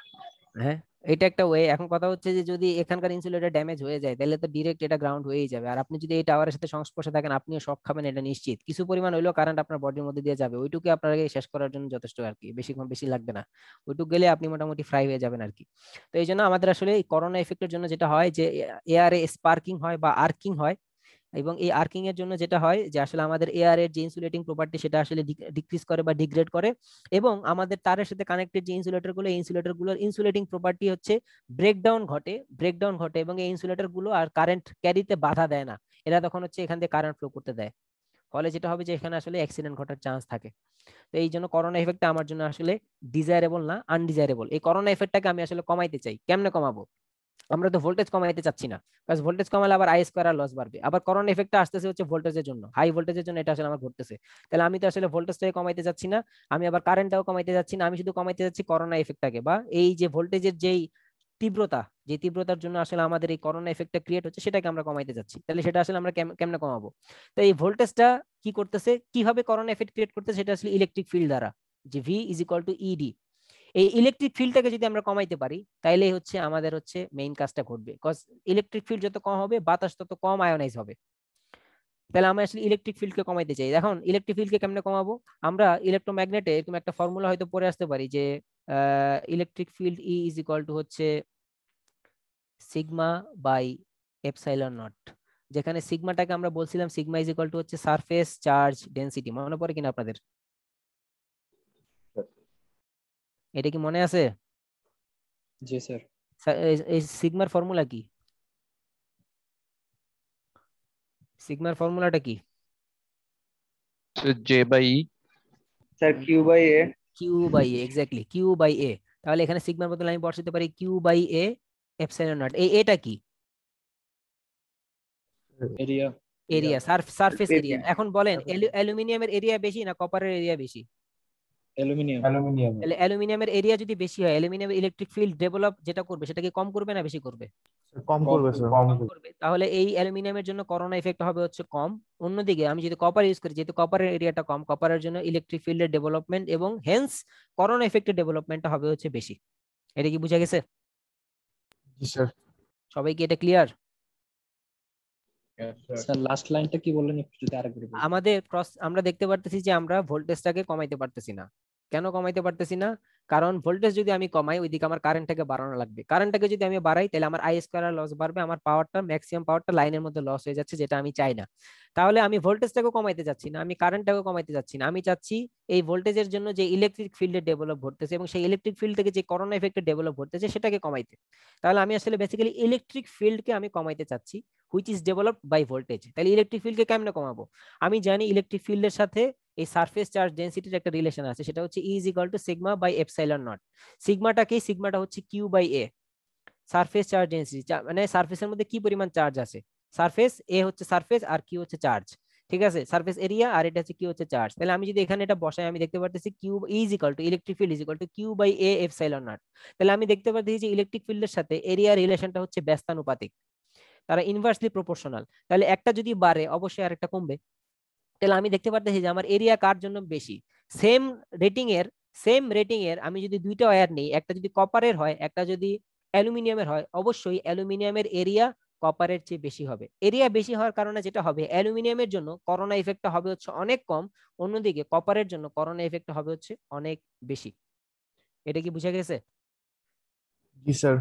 হ্যাঁ, এটা একটা ওয়ে। এখন কথা হচ্ছে যে যদি এখানকার ইনসুলেটর ড্যামেজ হয়ে যায়, তাহলে তো ডিরেক্ট এটা গ্রাউন্ড হয়েই যাবে, আর আপনি যদি এই টাওয়ারের সাথে সংস্পর্শে থাকেন, আপনিও শক খাবেন, এটা নিশ্চিত। কিছু পরিমাণ হইলেও কারেন্ট আপনার বডির মধ্যে দিয়ে যাবে, ওইটুকু আপনাকে শেষ করার জন্য যথেষ্ট আর কি, বেশি লাগবে না, ওইটুকু গেলে আপনি মোটামুটি ফ্রাই হয়ে যাবেন আর কি। তো এই জন্য আমাদের আসলে এই করোনা এফেক্টের জন্য যেটা হয় যে এয়ারে স্পার্কিং হয় বা আর্কিং হয়, এবং এই আর্কিং এর জন্য যেটা হয় যে আসলে আমাদের এয়ার এর যে ইনসুলেটিং প্রপার্টি সেটা আসলে ডিক্রিজ করে বা ডিগ্রেড করে, এবং আমাদের তারের সাথে কানেক্টেড যে ইনসুলেটর গুলো, এই ইনসুলেটর গুলোর ইনসুলেটিং প্রপার্টি হচ্ছে ব্রেকডাউন ঘটে, এবং এই ইনসুলেটর গুলো আর কারেন্ট ক্যারিতে বাধা দেয় না, এরা তখন হচ্ছে এখান থেকে কারেন্ট ফ্লো করতে দেয়, ফলে যেটা হবে যে এখানে আসলে অ্যাক্সিডেন্ট ঘটার চান্স থাকে। তো এই জন্য করোনা এফেক্টটা আমার জন্য আসলে ডিজায়ারেবল না, আনডিজায়ারেবল। এই করোনা এফেক্টটাকে আমি আসলে কমাইতে চাই। কেমনে কমাবো? আমরা তো ভোল্টেজ কমাইতে চাচ্ছি না, কারণ ভোল্টেজ কমালে আবার আই স্কয়ার আর লস বাড়বে, আবার করোনা এফেক্টটা আসতেছে হচ্ছে ভোল্টেজের জন্য, হাই ভোল্টেজের জন্য এটা আসলে আমার ঘটতেছে। তাহলে আমি তো আসলে ভোল্টেজটাকে কমাইতে যাচ্ছি না, আমি আবার কারেন্টটাও কমাইতে যাচ্ছি না, আমি শুধু কমাইতে যাচ্ছি করোনা এফেক্টটাকে, বা এই যে ভোল্টেজের যেই তীব্রতা, যে তীব্রতার জন্য আসলে আমাদের এই করোনা এফেক্টটা ক্রিয়েট হচ্ছে, সেটাকে আমরা কমাইতে যাচ্ছি। তাহলে সেটা আসলে আমরা কেমনে কমাবো? তো এই ভোল্টেজটা কি করতেছে, কিভাবে করোনা এফেক্ট ক্রিয়েট করতেছে, সেটা আসলে ইলেকট্রিক ফিল্ড দ্বারা, যে V is equal to E D. এই ইলেকট্রিক ফিল্ডটাকে যদি আমরা কমাইতে পারি, তাইলেই হচ্ছে আমাদের হচ্ছে মেইন কাজটা ঘটবে, কজ ইলেকট্রিক ফিল্ড যত কম হবে, বাতাস তত কম আয়োনাইজ হবে। তাহলে আমরা আসলে ইলেকট্রিক ফিল্ডকে কমাইতে চাই। এখন ইলেকট্রিক ফিল্ডকে কেমনে কমাবো? আমরা ইলেকট্রোম্যাগনেটে এরকম একটা ফর্মুলা হয়তো পড়ে আসতে পারি, যে electric field E is equal to হচ্ছে সিগমা বাই এপসাইলন নট, যেখানে সিগমাটাকে আমরা বলছিলাম সিগমা ইজ ইকুয়াল টু হচ্ছে সারফেস চার্জ ডেনসিটি। মনে পড়ে কিনা আপনাদের? এটা কি মনে আছে? জি স্যার। এই সিগমার ফর্মুলা কি? সিগমার ফর্মুলাটা কি? J by E. Sir Q by A. Q by A, exactly Q by A. তাহলে এখানে সিগমার বদলে আমি বসাতে পারি Q by A epsilon not. এই এটা কি? Area. Area, surface AP area. এখন বলেন অ্যালুমিনিয়ামের এরিয়া বেশি না কপারের এরিয়া বেশি? অ্যালুমিনিয়াম। অ্যালুমিনিয়াম। তাহলে অ্যালুমিনিয়ামের এরিয়া যদি বেশি হয়, অ্যালুমিনিয়ামের ইলেকট্রিক ফিল্ড ডেভেলপ যেটা করবে, সেটা কি কম করবে না বেশি করবে? কম করবে স্যার। কম কম করবে। তাহলে এই অ্যালুমিনিয়ামের জন্য করোনা ইফেক্ট হবে হচ্ছে কম। অন্যদিকে আমি যদি কপার ইউজ করি, যেহেতু কপারের এরিয়াটা কম, কপারের জন্য ইলেকট্রিক ফিল্ডের ডেভেলপমেন্ট এবং হেন্স করোনা ইফেক্টের ডেভেলপমেন্টটা হবে হচ্ছে বেশি। এটা কি বুঝা গেছে? জি স্যার। সবাই কি এটা ক্লিয়ার? স্যার লাস্ট লাইনটা কি বললেন একটু যদি আরেকবার বলতেন। আমরা দেখতে পারতেছি যে আমরা ভোল্টেজটাকে কমাইতে পারতেছি না। কেন কমাইতে পারতেছি না? কারণ ভোল্টেজ যদি আমি কমাই, ওইদিকে আমার কারেন্টটাকে বাড়ানো লাগবে। কারেন্টটাকে যদি আমি বাড়াই, তাহলে আমার আই স্কয়ার লস বাড়বে, আমার পাওয়ারটা, ম্যাক্সিমাম পাওয়ারটা লাইনের মধ্যে লস হয়ে যাচ্ছে, যেটা আমি চাই না। তাহলে আমি ভোল্টেজটাকে কমাইতে যাচ্ছি না, আমি কারেন্টটাকে কমাইতে যাচ্ছি না, আমি চাচ্ছি এই ভোল্টেজের জন্য যে ইলেকট্রিক ফিল্ডে ডেভেলপ ঘটতেছে, এবং সেই ইলেকট্রিক ফিল্ড থেকে যে করোনা এফেক্টে ডেভেলপ ঘটতেছে, সেটাকে কমাইতে। তাহলে আমি আসলে বেসিক্যালি ইলেকট্রিক ফিল্ডকে আমি কমাইতে চাচ্ছি, which is developed by voltage. তাহলে ইলেকট্রিক ফিল্ডকে কেমনে কমাবো? আমি জানি ইলেকট্রিক ফিল্ডের সাথে এই সারফেস চার্জ ডেনসিটির একটা রিলেশন আছে, সেটা হচ্ছে E is equal to sigma by epsilon naught. সিগমাটা হচ্ছে Q by A, surface charge density, মানে সারফেসের মধ্যে কি পরিমাণ চার্জ আছে। সারফেস এ হচ্ছে সারফেস, আর কিউ হচ্ছে চার্জ, ঠিক আছে? সারফেস এরিয়া, আর এটা হচ্ছে কি হচ্ছে চার্জ। তাহলে আমি যদি এখানে এটা বসাই, আমি দেখতে পারতেছি Q is equal to electric field is equal to Q by A epsilon naught. তাহলে আমি দেখতে পারতেছি যে ইলেকট্রিক ফিল্ডের সাথে এরিয়া রিলেশনটা হচ্ছে ব্যস্তানুপাতিক, তারা ইনভার্সলি প্রপোর্শনাল। তাহলে একটা যদি বাড়ে, অবশ্যই আরেকটা কমবে। তাহলে আমি দেখতে পারতেছি যে আমার এরিয়া কার জন্য বেশি। সেম রেটিং এর আমি যদি দুইটা ওয়্যার নেই, একটা যদি কপারের হয়, একটা যদি অ্যালুমিনিয়ামের হয়, অবশ্যই অ্যালুমিনিয়ামের এরিয়া কপারের চেয়ে বেশি হবে। এরিয়া বেশি হওয়ার কারণে যেটা হবে, অ্যালুমিনিয়ামের জন্য করোনা ইফেক্টটা হবে হচ্ছে অনেক কম, অন্যদিকে কপারের জন্য করোনা ইফেক্টটা হবে হচ্ছে অনেক বেশি। এটা কি বুঝা গেছে? জি স্যার।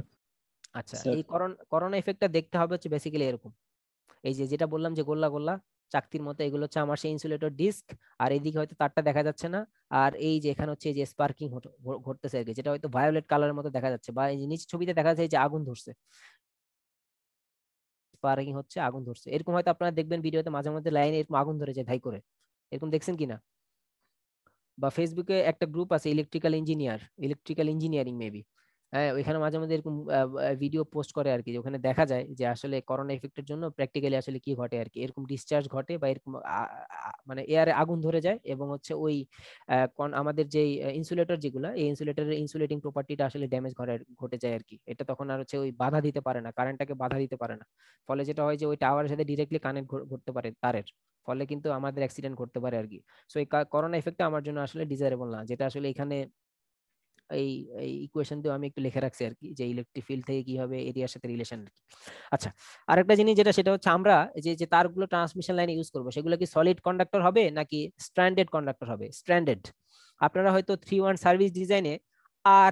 আচ্ছা, স্যার। এই করোনা ইফেক্টটা দেখতে হবে হচ্ছে বেসিক্যালি এরকম। এই যে যেটা বললাম যে গোল্লা গোল্লা চাকতির মতো, এগুলো হচ্ছে আমার সেই ইনসুলেটর ডিস্ক, আর এইদিকে হয়তো তারটা দেখা যাচ্ছে না, আর এই যে এখানে হচ্ছে এই যে স্পার্কিং ঘটতেছে আর কি, যেটা হয়তো ভায়োলেট কালারের মতো দেখা যাচ্ছে, বা এই যে নিচ ছবিতে দেখা যাচ্ছে যে আগুন ধরছে, স্পার্কিং হচ্ছে, আগুন ধরছে, এরকম হয়তো আপনারা দেখবেন ভিডিওতে মাঝে মধ্যে লাইনে এরকম আগুন ধরে যায় ধাই করে, এরকম দেখছেন কিনা? বা ফেসবুকে একটা গ্রুপ আছে ইলেকট্রিক্যাল ইঞ্জিনিয়ারিং মেবি, হ্যাঁ ওইখানে মাঝে মাঝে এরকম ভিডিও পোস্ট করে আর কি, ওখানে দেখা যায় যে আসলে করোনা ইফেক্টের জন্য প্র্যাকটিক্যালি আসলে কি ঘটে আর কি, এরকম ডিসচার্জ ঘটে বা এরকম মানে এয়ারে আগুন ধরে যায় এবং হচ্ছে ওই আমাদের যে ইনসুলেটর যেগুলো, এই ইনসুলেটরের ইনসুলেটিং প্রপার্টিটা আসলে ড্যামেজ ঘটে যায় আর কি। এটা তখন আর হচ্ছে ওই বাধা দিতে পারে না, কারেন্টটাকে বাধা দিতে পারে না, ফলে যেটা হয় যে ওই টাওয়ারের সাথে ডিরেক্টলি কানেক্ট ঘটতে পারে তারের, ফলে কিন্তু আমাদের অ্যাক্সিডেন্ট করতে পারে আর কি। সো এই করোনা ইফেক্টটা আমার জন্য আসলে ডিজায়ারেবল না, যেটা আসলে এখানে এই এই ইকুয়েশন দিয়ে আমি একটু লিখে রাখছি আর কি, যে ইলেকট্রিক ফিল্ড থেকে কি হবে এরিয়ার সাথে রিলেশন আর কি। আচ্ছা, আরেকটা জিনিস যেটা সেটা হচ্ছে আমরা যে যে তারগুলো ট্রান্সমিশন লাইনে ইউজ করবো সেগুলো কি সলিড কন্ডাক্টর হবে নাকি স্ট্র্যান্ডেড কন্ডাক্টর হবে? স্ট্র্যান্ডেড। আপনারা হয়তো 3-1 সার্ভিস ডিজাইনে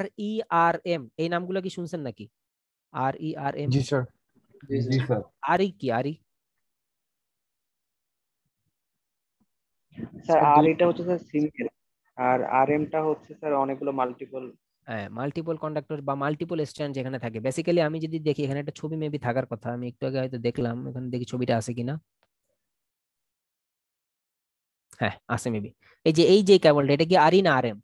RERM এই নামগুলো কি শুনছেন নাকি? RERM, জি স্যার। জি স্যার। আরই কি আরই? স্যার আর এটা হচ্ছে স্যার সিঙ্গেল, আর আর এম টা হচ্ছে স্যার অনেকগুলো মাল্টিপল। হ্যাঁ, মাল্টিপল কন্ডাক্টর বা মাল্টিপল স্ট্র্যান্ড যেখানে থাকে। বেসিক্যালি আমি যদি দেখি এখানে একটা ছবি মেবি থাকার কথা, আমি একটু আগে হয়তো দেখলাম, এখানে দেখি ছবিটা আছে কিনা। হ্যাঁ আছে মেবি। এই যে কেবলটা এটা কি আরই না আরএম?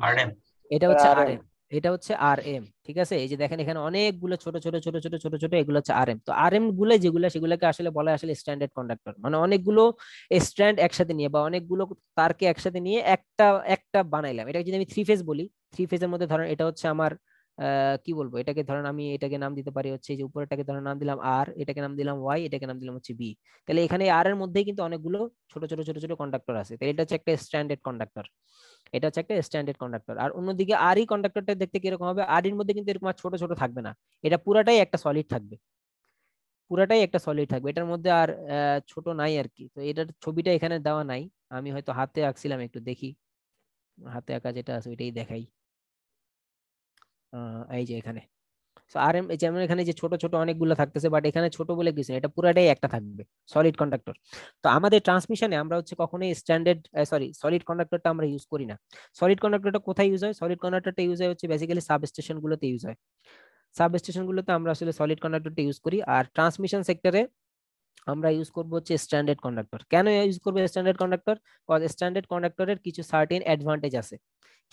আরএম। এটা হচ্ছে RM আরএম, এটা হচ্ছে আরএম। ঠিক আছে, এই যে দেখেন এখানে অনেকগুলো ছোট ছোট ছোট ছোট ছোট ছোট এগুলো হচ্ছে আরএম। তো আরএম গুলো যেগুলো সেগুলোকে আসলে বলা হয় আসলে স্ট্যান্ডার্ড কন্ডাক্টর, মানে অনেকগুলো স্ট্র্যান্ড একসাথে নিয়ে বা অনেকগুলো তারকে একসাথে নিয়ে একটা একটা বানাইলাম। এটা যদি আমি 3 ফেজ বলি, 3 ফেজের মধ্যে ধরেন এটা হচ্ছে আমার কি বলবো, এটাকে ধরেন আমি এটাকে নাম দিতে পারি হচ্ছে, যে উপরেটাকে ধরেন নাম দিলাম আর, এটাকে নাম দিলাম ওয়াই, এটাকে নাম দিলাম হচ্ছে বি। তাহলে এখানে আর এর মধ্যেই কিন্তু অনেকগুলো ছোট ছোট ছোট ছোট কন্ডাক্টর আছে, তাহলে এটা হচ্ছে একটা স্ট্যান্ডার্ড কন্ডাক্টর। এটা হচ্ছে একটা স্ট্যান্ডার্ড কন্ডাক্টর। আর অন্যদিকে আরই কন্ডাক্টরটা দেখতে কিরকম হবে, আরইর মধ্যে কিন্তু এরকম আর ছোট ছোট থাকবে না, এটা পুরাটাই একটা সলিড থাকবে, পুরাটাই একটা সলিড থাকবে, এটার মধ্যে আর ছোট নাই আর কি। তো এটার ছবিটা এখানে দেওয়া নাই, আমি হয়তো হাতে আঁকছিলাম, একটু দেখি হাতে আঁকা যেটা আছে ওইটাই দেখাই। এই যে এখানে আরএম, যেমন এখানে যে ছোট ছোট অনেকগুলো থাকতেছে, বাট এখানে ছোট বলে কিছু না, এটা পুরাটাই একটা থাকবে সলিড কন্ডাক্টর। তো আমাদের ট্রান্সমিশনে আমরা হচ্ছে কখনোই স্ট্যান্ডার্ড সলিড কন্ডাক্টরটা আমরা ইউজ করি না। সলিড কন্ডাক্টরটা কোথায় ইউজ হয়? সলিড কন্ডাক্টরটা ইউজ হয় হচ্ছে বেসিক্যালি সাবস্টেশন গুলোতে ইউজ হয়। সাবস্টেশন গুলোতে আমরা আসলে সলিড কন্ডাক্টরটা ইউজ করি। আর ট্রান্সমিশন সেক্টরে আমরা ইউজ করব হচ্ছে স্ট্যান্ডার্ড কন্ডাক্টর। কেন ইউজ করবো স্ট্যান্ডার্ড কন্ডাক্টর? কজ স্ট্যান্ডার্ড কন্ডাক্টরের কিছু সার্টেন অ্যাডভান্টেজ আছে।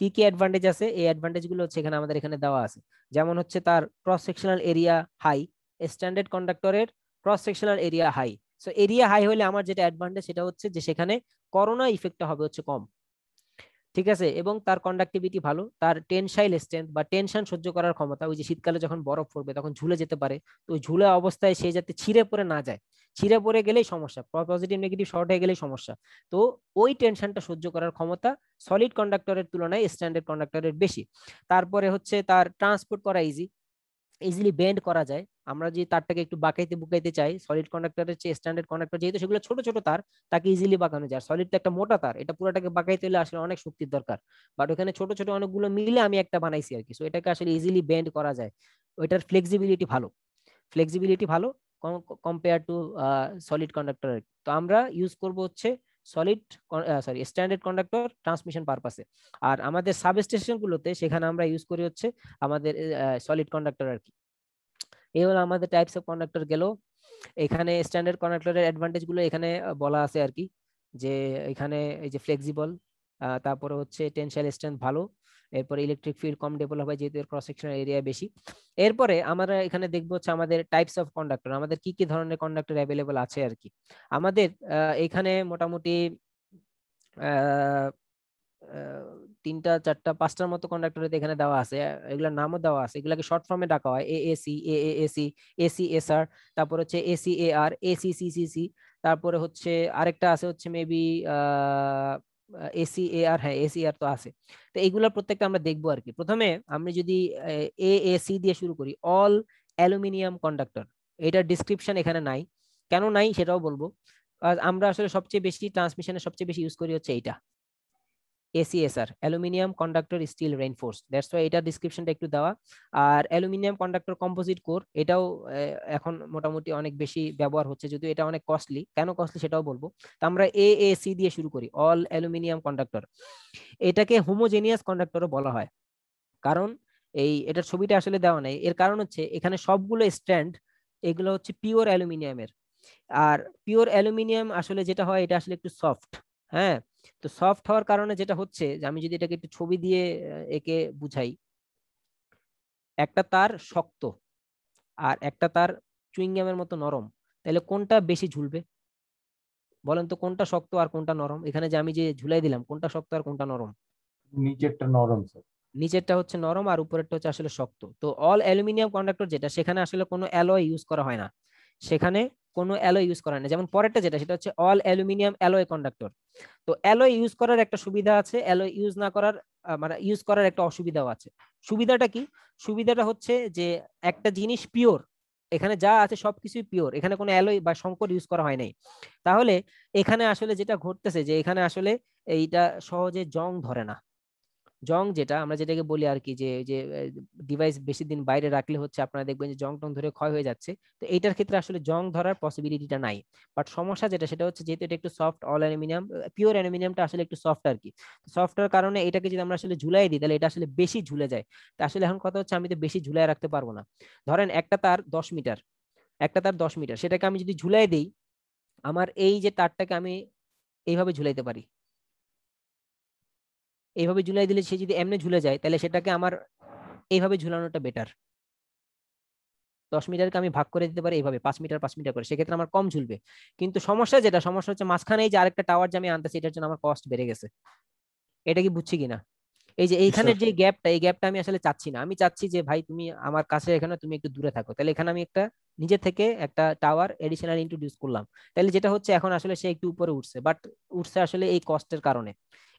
কি কি অ্যাডভান্টেজ আছে? এই অ্যাডভান্টেজ গুলো হচ্ছে এখানে আমাদের এখানে দেওয়া আছে। যেমন হচ্ছে তার cross sectional area high, standard কন্ডাক্টরের cross sectional area high. So area high হলে আমার যেটা অ্যাডভান্টেজ সেটা হচ্ছে যে সেখানে করোনা ইফেক্টটা হবে হচ্ছে কম। ঠিক আছে, এবং তার কন্ডাক্টিভিটি ভালো, তার টেনসাইল স্ট্রেংথ বা টেনশন সহ্য করার ক্ষমতা, ওই যে শীতকালে যখন বরফ পড়বে তখন ঝুলে যেতে পারে, তো ওই ঝুলে অবস্থায় সে যাতে ছিঁড়ে পড়ে না যায়, ছিঁড়ে পড়ে গেলেই সমস্যা, পজিটিভ নেগেটিভ শর্ট হয়ে গেলেই সমস্যা। তো ওই টেনশনটা সহ্য করার ক্ষমতা সলিড কন্ডাক্টরের তুলনায় স্ট্যান্ডার্ড কন্ডাক্টরের বেশি। তারপরে হচ্ছে তার ট্রান্সপোর্ট করা ইজিলি বেন্ড করা যায়। আমরা যদি তারটাকে একটু বাঁকাইতে বুকাইতে চাই, সলিড কন্ডাক্টরের চেয়ে স্ট্যান্ডার্ড কন্ডাক্টর যেহেতু সেগুলো ছোট ছোট তার, তাকে ইজিলি বাঁকানো যায়। সলিড তো একটা মোটা তার, এটা পুরোটাকে বাঁকাইতে হলে আসলে অনেক শক্তির দরকার, বাট ওখানে ছোট ছোট অনেকগুলো মিলে আমি একটা বানাইছি আর কি। সো এটাকে আসলে ইজিলি বেন্ড করা যায়, ওইটার ফ্লেক্সিবিলিটি ভালো, ফ্লেক্সিবিলিটি ভালো কম্পেয়ার টু সলিড কন্ডাক্টর। তো আমরা ইউজ করব হচ্ছে সলিড স্ট্যান্ডার্ড কন্ডাক্টর ট্রান্সমিশন পারপাসে। আর আমাদের সাবস্টেশন গুলোতে সেখানে আমরা ইউজ করি হচ্ছে আমাদের সলিড কন্ডাক্টর আর কি। এই হলো আমাদের টাইপস অফ কন্ডাক্টর গেল। এখানে স্ট্যান্ডার্ড কন্ডাক্টরের অ্যাডভান্টেজ গুলো এখানে বলা আছে আর কি, যে এখানে এই যে ফ্লেক্সিবল, তারপরে হচ্ছে টেনসাইল স্ট্রেংথ ভালো, এরপরে ইলেকট্রিক ফিল্ড কম ডেভেলপ হয় যেহেতু এর ক্রস সেকশনাল এরিয়া বেশি। এরপরে আমরা এখানে দেখবো হচ্ছে আমাদের টাইপস অফ কন্ডাক্টর, আমাদের কি কি ধরনের কন্ডাক্টর অ্যাভেলেবল আছে আর কি। আমাদের এখানে মোটামুটি আহ 3টা 4টা 5টার মতো কন্ডাক্টর এখানে দেওয়া আছে, এগুলোর নামও দেওয়া আছে, এগুলাকে শর্ট ফর্মে ডাকা হয় এএসি, এএএসি, এসিএসআর, তারপর হচ্ছে এসিএআর, এসিসিসিসি, তারপরে হচ্ছে আরেকটা আছে হচ্ছে মেবি এসিএআর, হ্যাঁ এসিআর তো আছে। তো এইগুলোর প্রত্যেকটা আমরা দেখবো আর কি। প্রথমে আমি যদি এএসি দিয়ে শুরু করি, অল অ্যালুমিনিয়াম কন্ডাক্টর, এটার ডিসক্রিপশন এখানে নাই, কেন নাই সেটাও বলবো। আমরা আসলে সবচেয়ে বেশি ট্রান্সমিশনে সবচেয়ে বেশি ইউজ করি হচ্ছে এইটা ACSR, aluminium conductor steel reinforced, that's why এটা ডিসক্রিপশনটা একটু দেওয়া। আর অ্যালুমিনিয়াম কন্ডাক্টর কম্পোজিট কোর, এটাও এখন মোটামুটি অনেক বেশি ব্যবহার হচ্ছে, যদিও এটা অনেক কস্টলি, কেন কস্টলি সেটাও বলবো। তো আমরা এএসি দিয়ে শুরু করি, অল অ্যালুমিনিয়াম কন্ডাক্টর। এটাকে হোমোজেনিয়াস কন্ডাক্টরও বলা হয়, কারণ এটার ছবিটা আসলে দেওয়া নাই, এর কারণ হচ্ছে এখানে সবগুলো স্ট্র্যান্ড এগুলো হচ্ছে পিওর অ্যালুমিনিয়ামের। আর পিওর অ্যালুমিনিয়াম আসলে যেটা হয় এটা আসলে একটু সফট, হ্যাঁ, তো সফট হওয়ার কারণে যেটা হচ্ছে যে আমি যদি এটাকে একটু ছবি দিয়ে একে বুঝাই, একটা তার শক্ত আর একটা তার চুইংগামের মতো নরম, তাহলে কোনটা বেশি ঝুলবে বলেন তো? কোনটা শক্ত আর কোনটা নরম? এখানে যে আমি যে ঝুলাই দিলাম, কোনটা শক্ত আর কোনটা নরম? নিচেরটা নরম স্যার। নিচেরটা হচ্ছে নরম আর উপরেরটা হচ্ছে আসলে শক্ত। তো অল অ্যালুমিনিয়াম কন্ডাক্টর যেটা, সেখানে আসলে কোনো অ্যালয় ইউজ করা হয় না, সেখানে কোনো অ্যালয় ইউজ করা হয় না। যেমন পরেরটা যেটা, সেটা হচ্ছে অল অ্যালুমিনিয়াম অ্যালয় কন্ডাক্টর। তো অ্যালয় ইউজ করার একটা সুবিধা আছে, অ্যালয় ইউজ না করার মানে ইউজ করার একটা অসুবিধাও আছে। সুবিধাটা কি? সুবিধাটা হচ্ছে যে একটা জিনিস পিওর, এখানে যা আছে সবকিছুই পিওর, এখানে কোনো অ্যালয় বা সংকর ইউজ করা হয় নাই। তাহলে এখানে আসলে যেটা ঘটতেছে যে এখানে আসলে এইটা সহজে জং ধরে না। জং যেটা আমরা যেটাকে বলি আর কি, যে যে ডিভাইস বেশি দিন বাইরে রাখলে হচ্ছে আপনারা দেখবেন যে জং টং ধরে ক্ষয় হয়ে যাচ্ছে, তো এইটার ক্ষেত্রে আসলে জং ধরার পসিবিলিটিটা নাই। বাট সমস্যা যেটা, সেটা হচ্ছে যেহেতু এটা একটু সফট, অল অ্যালুমিনিয়াম পিওর অ্যালুমিনিয়ামটা আসলে একটু সফট আর কি। সফটের কারণে এটাকে যদি আমরা আসলে ঝুলাই দিই, তাহলে এটা আসলে বেশি ঝুলে যায়। তা আসলে এখন কথা হচ্ছে আমি তো বেশি ঝুলাই রাখতে পারবো না। ধরেন একটা তার 10 মিটার, একটা তার 10 মিটার, সেটাকে আমি যদি ঝুলাই দিই, আমার এই যে তারটাকে আমি এইভাবে ঝুলাইতে পারি, এইভাবে ঝুলাই দিলে সে যদি এমনি ঝুলে যায়, তাহলে সেটাকে আমার এইভাবে ঝুলানোটা বেটার। 10 মিটারকে আমি ভাগ করে দিতে পারি এইভাবে 5 মিটার 5 মিটার করে, সেক্ষেত্রে আমার কম ঝুলবে। কিন্তু সমস্যা যেটা, সমস্যা হচ্ছে মাঝখানে এই যে আরেকটা টাওয়ার যে আমি আনতেছি, এটার জন্য আমার কস্ট বেড়ে গেছে। এটা কি বুঝছি কিনা? এই যে এইখানের যে গ্যাপটা, এই গ্যাপটা আমি আসলে চাচ্ছি না। আমি চাচ্ছি যে ভাই তুমি আমার কাছে এখানে, তুমি একটু দূরে থাকো। তাহলে এখানে আমি একটা নিজে থেকে একটা টাওয়ার এডিশনাল ইন্ট্রোডিউস করলাম। তাহলে যেটা হচ্ছে এখন আসলে সে একটু উপরে উঠছে, বাট উঠছে আসলে এই কস্টের কারণে।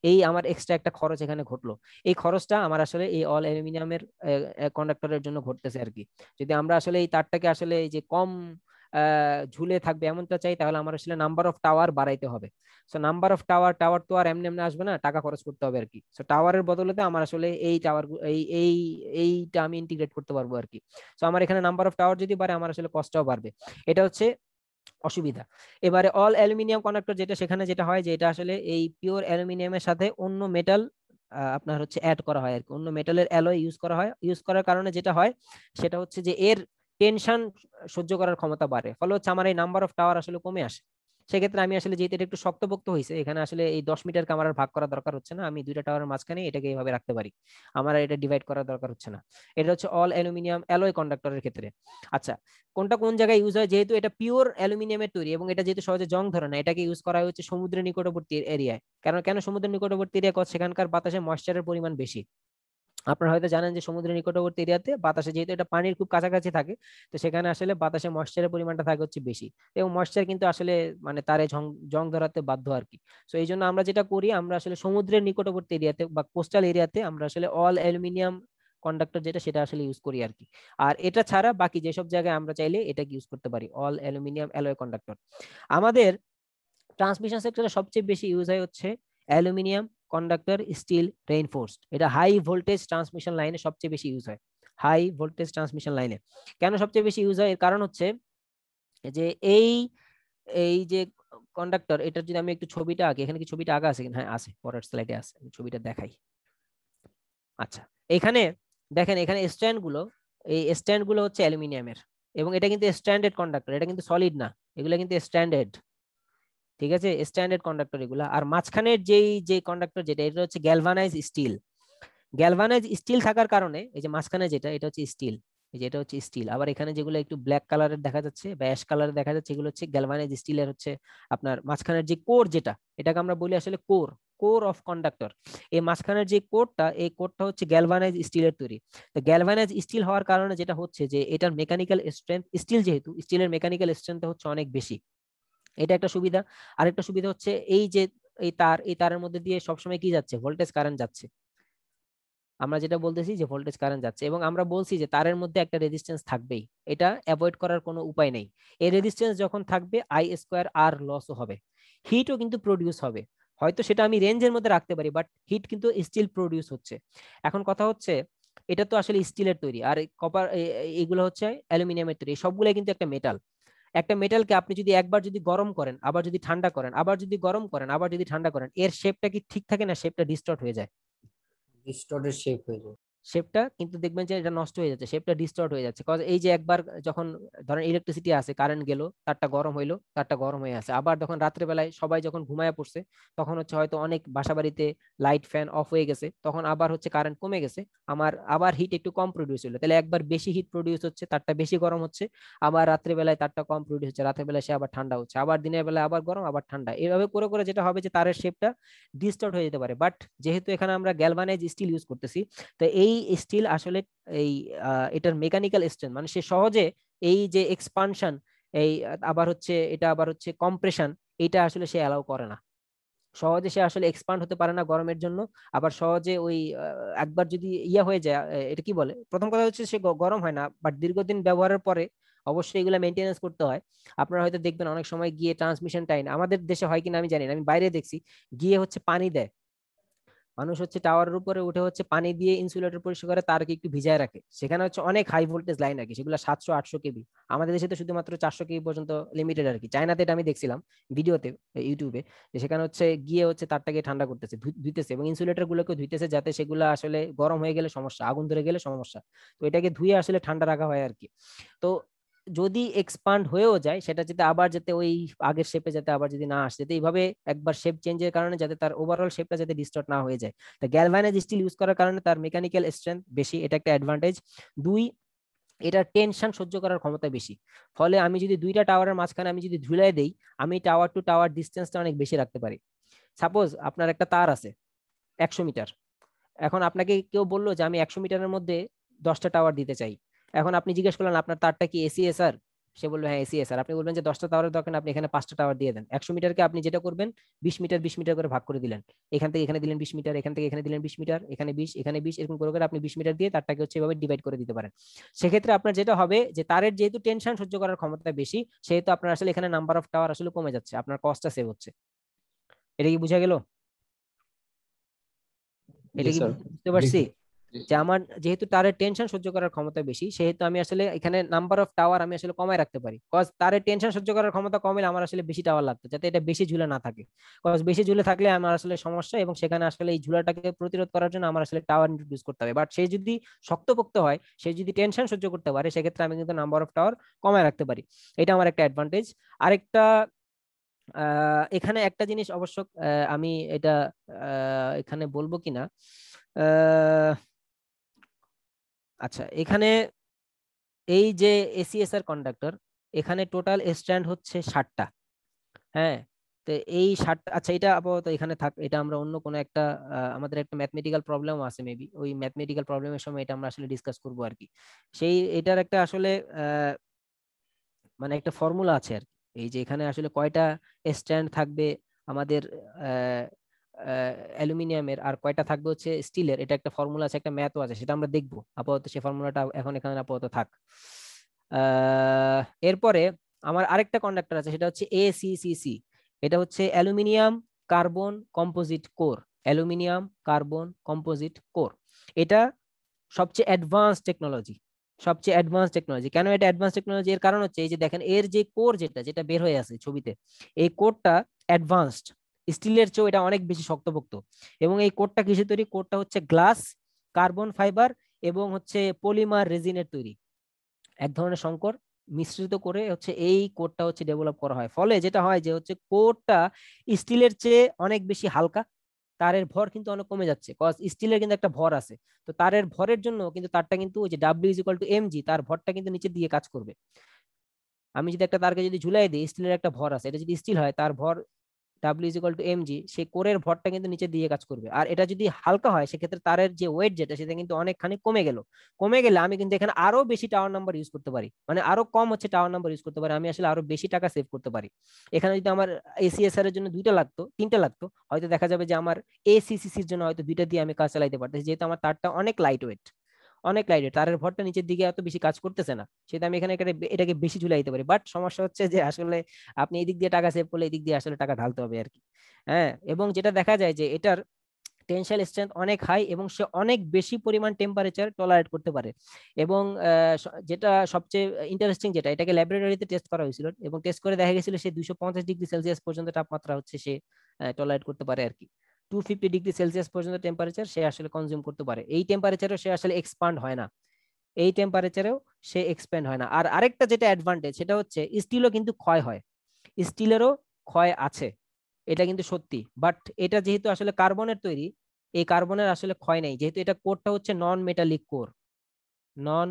এই আমার এক্সট্রা একটা খরচ এখানে ঘটলো, এই খরচটা আমার আসলে এই অল অ্যালুমিনিয়ামের কন্ডাক্টরের জন্য ঘটতেছে আর কি। যদি আমরা আসলে এই তারটাকে আসলে এই যে কম ঝুলে থাকবে এমনটা চাই, তাহলে আমার আসলে নাম্বার অফ টাওয়ার বাড়াইতে হবে। So number of tower, tower তো আর এমনি এমনি আসবে না, টাকা খরচ করতে হবে আর কি। সো টাওয়ারের বদলেতে আমার আসলে এই টাওয়ার এইটা আমি ইন্টিগ্রেট করতে পারবো আর কি। সো আমার এখানে নাম্বার অফ টাওয়ার যদি বাড়ে, আমার আসলে কস্টটাও বাড়বে। এটা হচ্ছে অসুবিধা। এবারে অল অ্যালুমিনিয়াম কনেক্টর যেটা, সেখানে যেটা হয় যে এটা আসলে এই পিওর অ্যালুমিনিয়ামের সাথে অন্য মেটাল আপনার হচ্ছে অ্যাড করা হয় আর কি, অন্য মেটালের অ্যালয় ইউজ করা হয়। ইউজ করার কারণে যেটা হয় সেটা হচ্ছে যে এর টেনশন সহ্য করার ক্ষমতা বাড়ে, ফলে হচ্ছে আমার এই নাম্বার অফ টাওয়ার আসলে কমে আসে। সেক্ষেত্রে আমি আসলে যেহেতু এটা একটু শক্তপোক্ত হয়েছে, এখানে আসলে এই 10 মিটারকে আমার আর ভাগ করার দরকার হচ্ছে না, আমি দুইটা টাওয়ারের মাঝখানে এটাকে এইভাবে রাখতে পারি, আমার আর এটা ডিভাইড করার দরকার হচ্ছে না। এটা হচ্ছে অল অ্যালুমিনিয়াম অ্যালয় কন্ডাক্টরের ক্ষেত্রে। আচ্ছা, কোনটা কোন জায়গায় ইউজ হয়? যেহেতু এটা পিওর অ্যালুমিনিয়ামের তৈরি এবং এটা যেহেতু সহজে জং ধরে না, এটাকে ইউজ করা হচ্ছে সমুদ্রের নিকটবর্তী এরিয়ায়। কারণ কেন সমুদ্রের নিকটবর্তী এরিয়া? সেখানকার বাতাসে ময়েশ্চারের পরিমাণ বেশি। আপনারা হয়তো জানেন যে সমুদ্রের নিকটবর্তী এরিয়াতে বাতাসে, যেহেতু এটা পানির খুব কাছাকাছি থাকে, তো সেখানে আসলে বাতাসে ময়েশ্চারের পরিমাণটা থাকে হচ্ছে বেশি। এবং ময়েশ্চার কিন্তু আসলে মানে তারে জং ধরাতে বাধ্য আর কি। তো এই জন্য আমরা যেটা করি, আমরা আসলে সমুদ্রের নিকটবর্তী এরিয়াতে বা কোস্টাল এরিয়াতে আমরা আসলে অল অ্যালুমিনিয়াম কন্ডাক্টর যেটা, সেটা আসলে ইউজ করি আর কি। আর এটা ছাড়া বাকি যেসব জায়গায় আমরা চাইলে এটাকে ইউজ করতে পারি, অল অ্যালুমিনিয়াম অ্যালয় কন্ডাক্টর। আমাদের ট্রান্সমিশন সেক্টরে সবচেয়ে বেশি ইউজ হয় হচ্ছে অ্যালুমিনিয়াম কন্ডাক্টর স্টিল রেইনফোর্সড। এটা হাই ভোল্টেজ ট্রান্সমিশন লাইনে সবচেয়ে বেশি ইউজ হয়, হাই ভোল্টেজ ট্রান্সমিশন লাইনে। কেন সবচেয়ে বেশি ইউজ হয়? এর কারণ হচ্ছে যে এই এই যে কন্ডাক্টর, এটার যদি আমি একটু ছবিটা আঁকি, এখানে কি ছবিটা আগা আছে কিনা? হ্যাঁ আছে, পরের স্লাইডে আছে, আমি ছবিটা দেখাই। আচ্ছা, এখানে দেখেন, এখানে স্ট্যান্ড গুলো, এই স্ট্যান্ড গুলো হচ্ছে অ্যালুমিনিয়ামের, এবং এটা কিন্তু স্ট্যান্ডার্ড কন্ডাক্টর, এটা কিন্তু সলিড না, এগুলো কিন্তু স্ট্যান্ডার্ড। ঠিক আছে, স্ট্যান্ডার্ড কন্ডাক্টর এগুলা। আর মাঝখানের যে কন্ডাক্টর যেটা, এটা হচ্ছে গ্যালভানাইজ স্টিল। গ্যালভানাইজ স্টিল থাকার কারণে এই যে মাঝখানে যেটা, এটা হচ্ছে স্টিল, এই যে এটা হচ্ছে স্টিল। আবার এখানে যেগুলো একটু ব্ল্যাক কালারের দেখা যাচ্ছে বা অ্যাশ কালারের দেখা যাচ্ছে, এগুলো হচ্ছে গ্যালভানাইজ স্টিলের হচ্ছে আপনার মাঝখানের যে কোর যেটা, এটাকে আমরা বলি আসলে কোর, কোর অফ কন্ডাক্টর। এই মাঝখানের যে কোরটা, এই কোরটা হচ্ছে গ্যালভানাইজ স্টিলের তৈরি। তো গ্যালভানাইজ স্টিল হওয়ার কারণে যেটা হচ্ছে যে এটার মেকানিক্যাল স্ট্রেংথ, স্টিল যেহেতু, স্টিলের মেকানিক্যাল স্ট্রেংথ হচ্ছে অনেক বেশি। এটা একটা সুবিধা। আরেকটা সুবিধা হচ্ছে এই যে এই তারের মধ্যে দিয়ে সবসময় কি যাচ্ছে? ভোল্টেজ কারেন্ট যাচ্ছে। আমরা যেটা বলতেছি যে ভোল্টেজ কারেন্ট যাচ্ছে, এবং আমরা বলছি যে তারের মধ্যে একটা রেজিস্ট্যান্স থাকবেই, এটা অ্যাভয়েড করার কোনো উপায় নেই। এই রেজিস্ট্যান্স যখন থাকবে, আই স্কোয়ার আর লসও হবে, হিটও কিন্তু প্রডিউস হবে। হয়তো সেটা আমি রেঞ্জের মধ্যে রাখতে পারি, বাট হিট কিন্তু স্টিল প্রডিউস হচ্ছে। এখন কথা হচ্ছে, এটা তো আসলে স্টিলের তৈরি, আর কপার, এগুলো হচ্ছে অ্যালুমিনিয়ামের তৈরি, সবগুলো কিন্তু একটা মেটাল। একটা মেটালকে আপনি যদি একবার যদি গরম করেন, আবার যদি ঠান্ডা করেন, আবার যদি গরম করেন, আবার যদি ঠান্ডা করেন, এর শেপটা কি ঠিক থাকে না? শেপটা ডিস্টর্ট হয়ে যায়। ডিস্টর্টেড শেপ হয়ে যায়। শেপটা কিন্তু দেখবেন যে এটা নষ্ট হয়ে যাচ্ছে, শেপটা ডিস্টর্ট হয়ে যাচ্ছে। কজ এই যে একবার যখন ধরেন ইলেকট্রিসিটি আছে, কারেন্ট গেল, তারটা গরম হইলো, তারটা গরম হয়ে আছে, আবার যখন রাত্রেবেলায় সবাই যখন ঘুমায় পড়ছে, তখন হচ্ছে হয়তো অনেক বাসা বাড়িতে লাইট ফ্যান অফ হয়ে গেছে, তখন আবার হচ্ছে কারেন্ট কমে গেছে, আমার আবার হিট একটু কম প্রডিউস হলো, তাহলে একবার বেশি হিট প্রডিউস হচ্ছে, তারটা বেশি গরম হচ্ছে, আবার রাত্রেবেলায় তারটা কম প্রডিউস হচ্ছে, রাতের বেলায় সে আবার ঠান্ডা হচ্ছে, আবার দিনের বেলায় আবার গরম আবার ঠান্ডা, এইভাবে করে করে যেটা হবে যে তারের শেপটা ডিস্টর্ট হয়ে যেতে পারে। বাট যেহেতু এখানে আমরা গ্যালভানাইজ স্টিল ইউজ করতেছি, তো এই স্টিল আসলে এই এটার মেকানিক্যাল স্ট্রেংথ মানে সে সহজে এই যে এক্সপানশন, এই আবার হচ্ছে এটা আবার হচ্ছে কম্প্রেশন, এটা আসলে সে অ্যালাউ করে না, সহজে সে আসলে এক্সপান্ড হতে পারে না গরমের জন্য। আবার সহজে ওই একবার যদি ইয়া হয়ে যায়, এটা কি বলে, প্রথম কথা হচ্ছে সে গরম হয় না, বাট দীর্ঘদিন ব্যবহারের পরে অবশ্যই এগুলো মেনটেনেন্স করতে হয়। আপনারা হয়তো দেখবেন অনেক সময় গিয়ে ট্রান্সমিশন টাইম, আমাদের দেশে হয় কিনা আমি জানি না, আমি বাইরে দেখছি গিয়ে হচ্ছে পানি দেয়, মানুষ হচ্ছে টাওয়ারের উপরে উঠে হচ্ছে পানি দিয়ে ইনসুলেটর পরিষ্কার করে তারকে একটু ভিজায় রাখে, সেখানে হচ্ছে অনেক হাই ভোল্টেজ লাইন আর কি, সেগুলো 700-800 কেবি, আমাদের দেশে তো শুধুমাত্র 400 কেবি পর্যন্ত লিমিটেড আর কি। চায়নাতে এটা আমি দেখছিলাম ভিডিওতে, ইউটিউবে, যে সেখানে হচ্ছে গিয়ে হচ্ছে তারটাকে ঠান্ডা করতেছে, ধুইতেছে, এবং ইনসুলেটর গুলোকে ধুইতেছে যাতে সেগুলো আসলে গরম হয়ে গেলে সমস্যা, আগুন ধরে গেলে সমস্যা, তো এটাকে ধুয়ে আসলে ঠান্ডা রাখা হয় আর কি। তো যদি এক্সপান্ড হয়েও যায় সেটা যাতে আবার যাতে ওই আগের শেপে যাতে আবার যদি না আসে, যাতে এইভাবে একবার শেপ চেঞ্জের কারণে যাতে তার ওভারঅল শেপটা যাতে ডিস্টর্ট না হয়ে যায়, তো গ্যালভানাইজ স্টিল ইউজ করার কারণে তার মেকানিক্যাল স্ট্রেংথ বেশি, এটা একটা অ্যাডভান্টেজ। দুই, এটা টেনশন সহ্য করার ক্ষমতা বেশি, ফলে আমি যদি দুইটা টাওয়ারের মাঝখানে আমি যদি ঝুলাই দেই, আমি টাওয়ার টু টাওয়ার ডিস্টেন্সটা অনেক বেশি রাখতে পারি। সাপোজ আপনার একটা তার আছে 100 মিটার, এখন আপনাকে কেউ বললো যে আমি 100 মিটারের মধ্যে 10টা টাওয়ার দিতে চাই, এখন আপনি জিজ্ঞেস করলেন আপনার তারটা কি এসিএসআর, সে বললো হ্যাঁ এসিএসআর, আপনি বলবেন যে 10টা টাওয়ারের দরকার, আপনি এখানে 5টা টাওয়ার দিয়ে দেন। 100 মিটারকে আপনি যেটা করবেন 20 মিটার 20 মিটার করে ভাগ করে দিলেন, এখান থেকে এখানে দিলেন 20 মিটার, এখান থেকে এখানে দিলেন 20 মিটার, এখানে 20 এখানে 20, এরকম করে করে আপনি 20 মিটার দিয়ে তারটাকে হচ্ছে এভাবে ডিভাইড করে দিতে পারেন। সেক্ষেত্রে আপনার যেটা হবে যে তারের যেহেতু টেনশন সহ্য করার ক্ষমতা বেশি, সেহেতু আপনার আসলে এখানে নাম্বার অফ টাওয়ার আসলে কমে যাচ্ছে, আপনার কস্টটা সেভ হচ্ছে। এটা কি বোঝা গেল? এটা জি কি স্যার। বুঝতে পারছি? জি, যে আমার যেহেতু তারের টেনশন সহ্য করার ক্ষমতা বেশি, সেহেতু আমি আসলে এখানে নাম্বার অফ টাওয়ার আমি আসলে কমায় রাখতে পারি, কজ তারের টেনশন সহ্য করার ক্ষমতা কমলে আমার আসলে বেশি টাওয়ার লাগতো যাতে এটা বেশি ঝুলে না থাকে, কজ বেশি ঝুলে থাকলে আমার আসলে সমস্যা, এবং সেখানে আসলে এই ঝুলাটাকে প্রতিরোধ করার জন্য আমার আসলে টাওয়ার ইন্ট্রোডিউস করতে হবে। বাট সে যদি শক্তপোক্ত হয়, সে যদি টেনশন সহ্য করতে পারে, সেক্ষেত্রে আমি কিন্তু নাম্বার অফ টাওয়ার কমায় রাখতে পারি, এটা আমার একটা অ্যাডভান্টেজ। আরেকটা এখানে একটা জিনিস অবশ্য আমি এটা এখানে বলবো কিনা, আচ্ছা এখানে এই যে এসিএসআর কন্ডাক্টর, এখানে টোটাল স্ট্র্যান্ড হচ্ছে 60টা। হ্যাঁ, তো এই 60টা, আচ্ছা এটা আপাতত এখানে থাক, এটা আমরা অন্য কোনো একটা আমাদের একটা ম্যাথমেটিক্যাল প্রবলেম আছে মেবি, ওই ম্যাথমেটিক্যাল প্রবলেমের সময় এটা আমরা আসলে ডিসকাস করবো আর কি। সেই এটার একটা আসলে মানে একটা ফর্মুলা আছে আর কি, এই যে এখানে আসলে কয়টা স্ট্যান্ড থাকবে আমাদের অ্যালুমিনিয়ামের, আর কয়টা থাকবে হচ্ছে স্টিলের, এটা একটা ফর্মুলা আছে, একটা ম্যাথও আছে, সেটা আমরা দেখবো। আপাতত সেই ফর্মুলাটা এখন এখানে আপাতত থাক। এরপরে আমার আরেকটা কন্ডাক্টর আছে, সেটা হচ্ছে এসিসিসি, এটা হচ্ছে aluminium carbon composite core, aluminium carbon composite core. এটা সবচেয়ে অ্যাডভান্স টেকনোলজি, সবচেয়ে অ্যাডভান্স টেকনোলজি। কেন এটা অ্যাডভান্স টেকনোলজি? এর কারণ হচ্ছে এই যে দেখেন এর যে কোর যেটা যেটা বের হয়ে আছে ছবিতে, এই কোরটা অ্যাডভান্সড, স্টিলের চেয়েও এটা অনেক বেশি শক্তপোক্ত। এবং এই কোরটা কিসের তৈরি? কোরটা হচ্ছে গ্লাস, কার্বন ফাইবার এবং হচ্ছে পলিমার রেজিনের তৈরি, এক ধরনের সংকর মিশ্রিত করে হচ্ছে এই কোরটা হচ্ছে ডেভেলপ করা হয়। ফলে যেটা হয় যে হচ্ছে কোরটা স্টিলের চেয়ে অনেক বেশি হালকা, তারের ভর কিন্তু অনেক কমে যাচ্ছে, কজ স্টিলের কিন্তু একটা ভর আছে, তো তারের ভরের জন্য কিন্তু তারটা কিন্তু ওই যে W = mg, তার ভরটা কিন্তু নিচের দিকে কাজ করবে। আমি যদি একটা তারকে যদি ঝুলাই দিই, স্টিলের একটা ভর আছে, এটা যদি স্টিল হয় তার ভর W = mg, সেই কোরের ভরটা কিন্তু নিচের দিকে কাজ করবে। আর এটা যদি হালকা হয়, সেক্ষেত্রে তারের যে ওয়েট যেটা সেটা কিন্তু অনেকখানি কমে গেল, কমে গেলে আমি কিন্তু এখানে আরো বেশি টাওয়ার নাম্বার ইউজ করতে পারি, মানে আরো কম হচ্ছে টাওয়ার নাম্বার ইউজ করতে পারি, আমি আসলে আরো বেশি টাকা সেভ করতে পারি। এখানে যদি আমার এসিএসআর এর জন্য 2টা লাগতো 3টা লাগতো, হয়তো দেখা যাবে যে আমার এসিসিসির জন্য হয়তো 2টা দিয়ে আমি কাজ চালাইতে পারতেছি, যেহেতু আমার তারটা অনেক লাইট ওয়েট, অনেক লাইট ওয়েট, তারের ভরটা নিচের দিকে এত বেশি কাজ করতেছে না, সেটা আমি এখানে এটাকে বেশি ঝুলাই দিতে পারি। বাট সমস্যা হচ্ছে যে আসলে আপনি এই দিক দিয়ে টাকা সেভ করলে এই দিক দিয়ে আসলে টাকা ঢালতে হবে আর কি। হ্যাঁ, এবং যেটা দেখা যায় যে এটার টেনসাইল স্ট্রেংথ অনেক হাই, এবং সে অনেক বেশি পরিমাণ টেম্পারেচার টলারেট করতে পারে। এবং যেটা সবচেয়ে ইন্টারেস্টিং, যেটা এটাকে ল্যাবরেটরিতে টেস্ট করা হয়েছিল, এবং টেস্ট করে দেখা গেছিল সে 250 ডিগ্রি সেলসিয়াস পর্যন্ত তাপমাত্রা হচ্ছে সে টলারেট করতে পারে আর কি। 250°C পর্যন্ত টেম্পারেচার সে আসলে কনজিউম করতে পারে। এই টেম্পারেচারেও সে আসলে এক্সপান্ড হয় না, এই টেম্পারেচারেও সে এক্সপ্যান্ড হয় না। আর আরেকটা যেটা অ্যাডভান্টেজ সেটা হচ্ছে স্টিলও কিন্তু ক্ষয় হয়, স্টিলেরও ক্ষয় আছে, এটা কিন্তু সত্যি। বাট এটা যেহেতু আসলে কার্বনের তৈরি, এই কার্বনের আসলে ক্ষয় নেই, যেহেতু এটা কোরটা হচ্ছে নন মেটালিক কোর। নন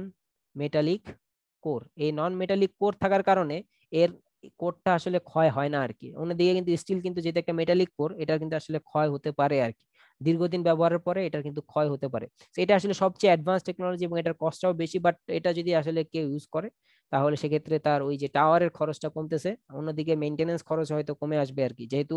মেটালিক কোর, এই নন মেটালিক কোর থাকার কারণে এর কোরটা আসলে ক্ষয় হয় না আর কি। অন্যদিকে কিন্তু স্টিল কিন্তু যেটা একটা মেটালিক কোর, এটা কিন্তু আসলে ক্ষয় হতে পারে আর কি, দীর্ঘদিন ব্যবহারের পরে এটা কিন্তু ক্ষয় হতে পারে। এটা আসলে সবচেয়ে অ্যাডভান্স টেকনোলজি এবং এটার কস্টটাও বেশি। বাট এটা যদি আসলে কেউ ইউজ করে তাহলে সেক্ষেত্রে তার ওই যে টাওয়ারের খরচটা কমতেছে, অন্যদিকে মেনটেনেন্স খরচ হয়তো কমে আসবে আর কি, যেহেতু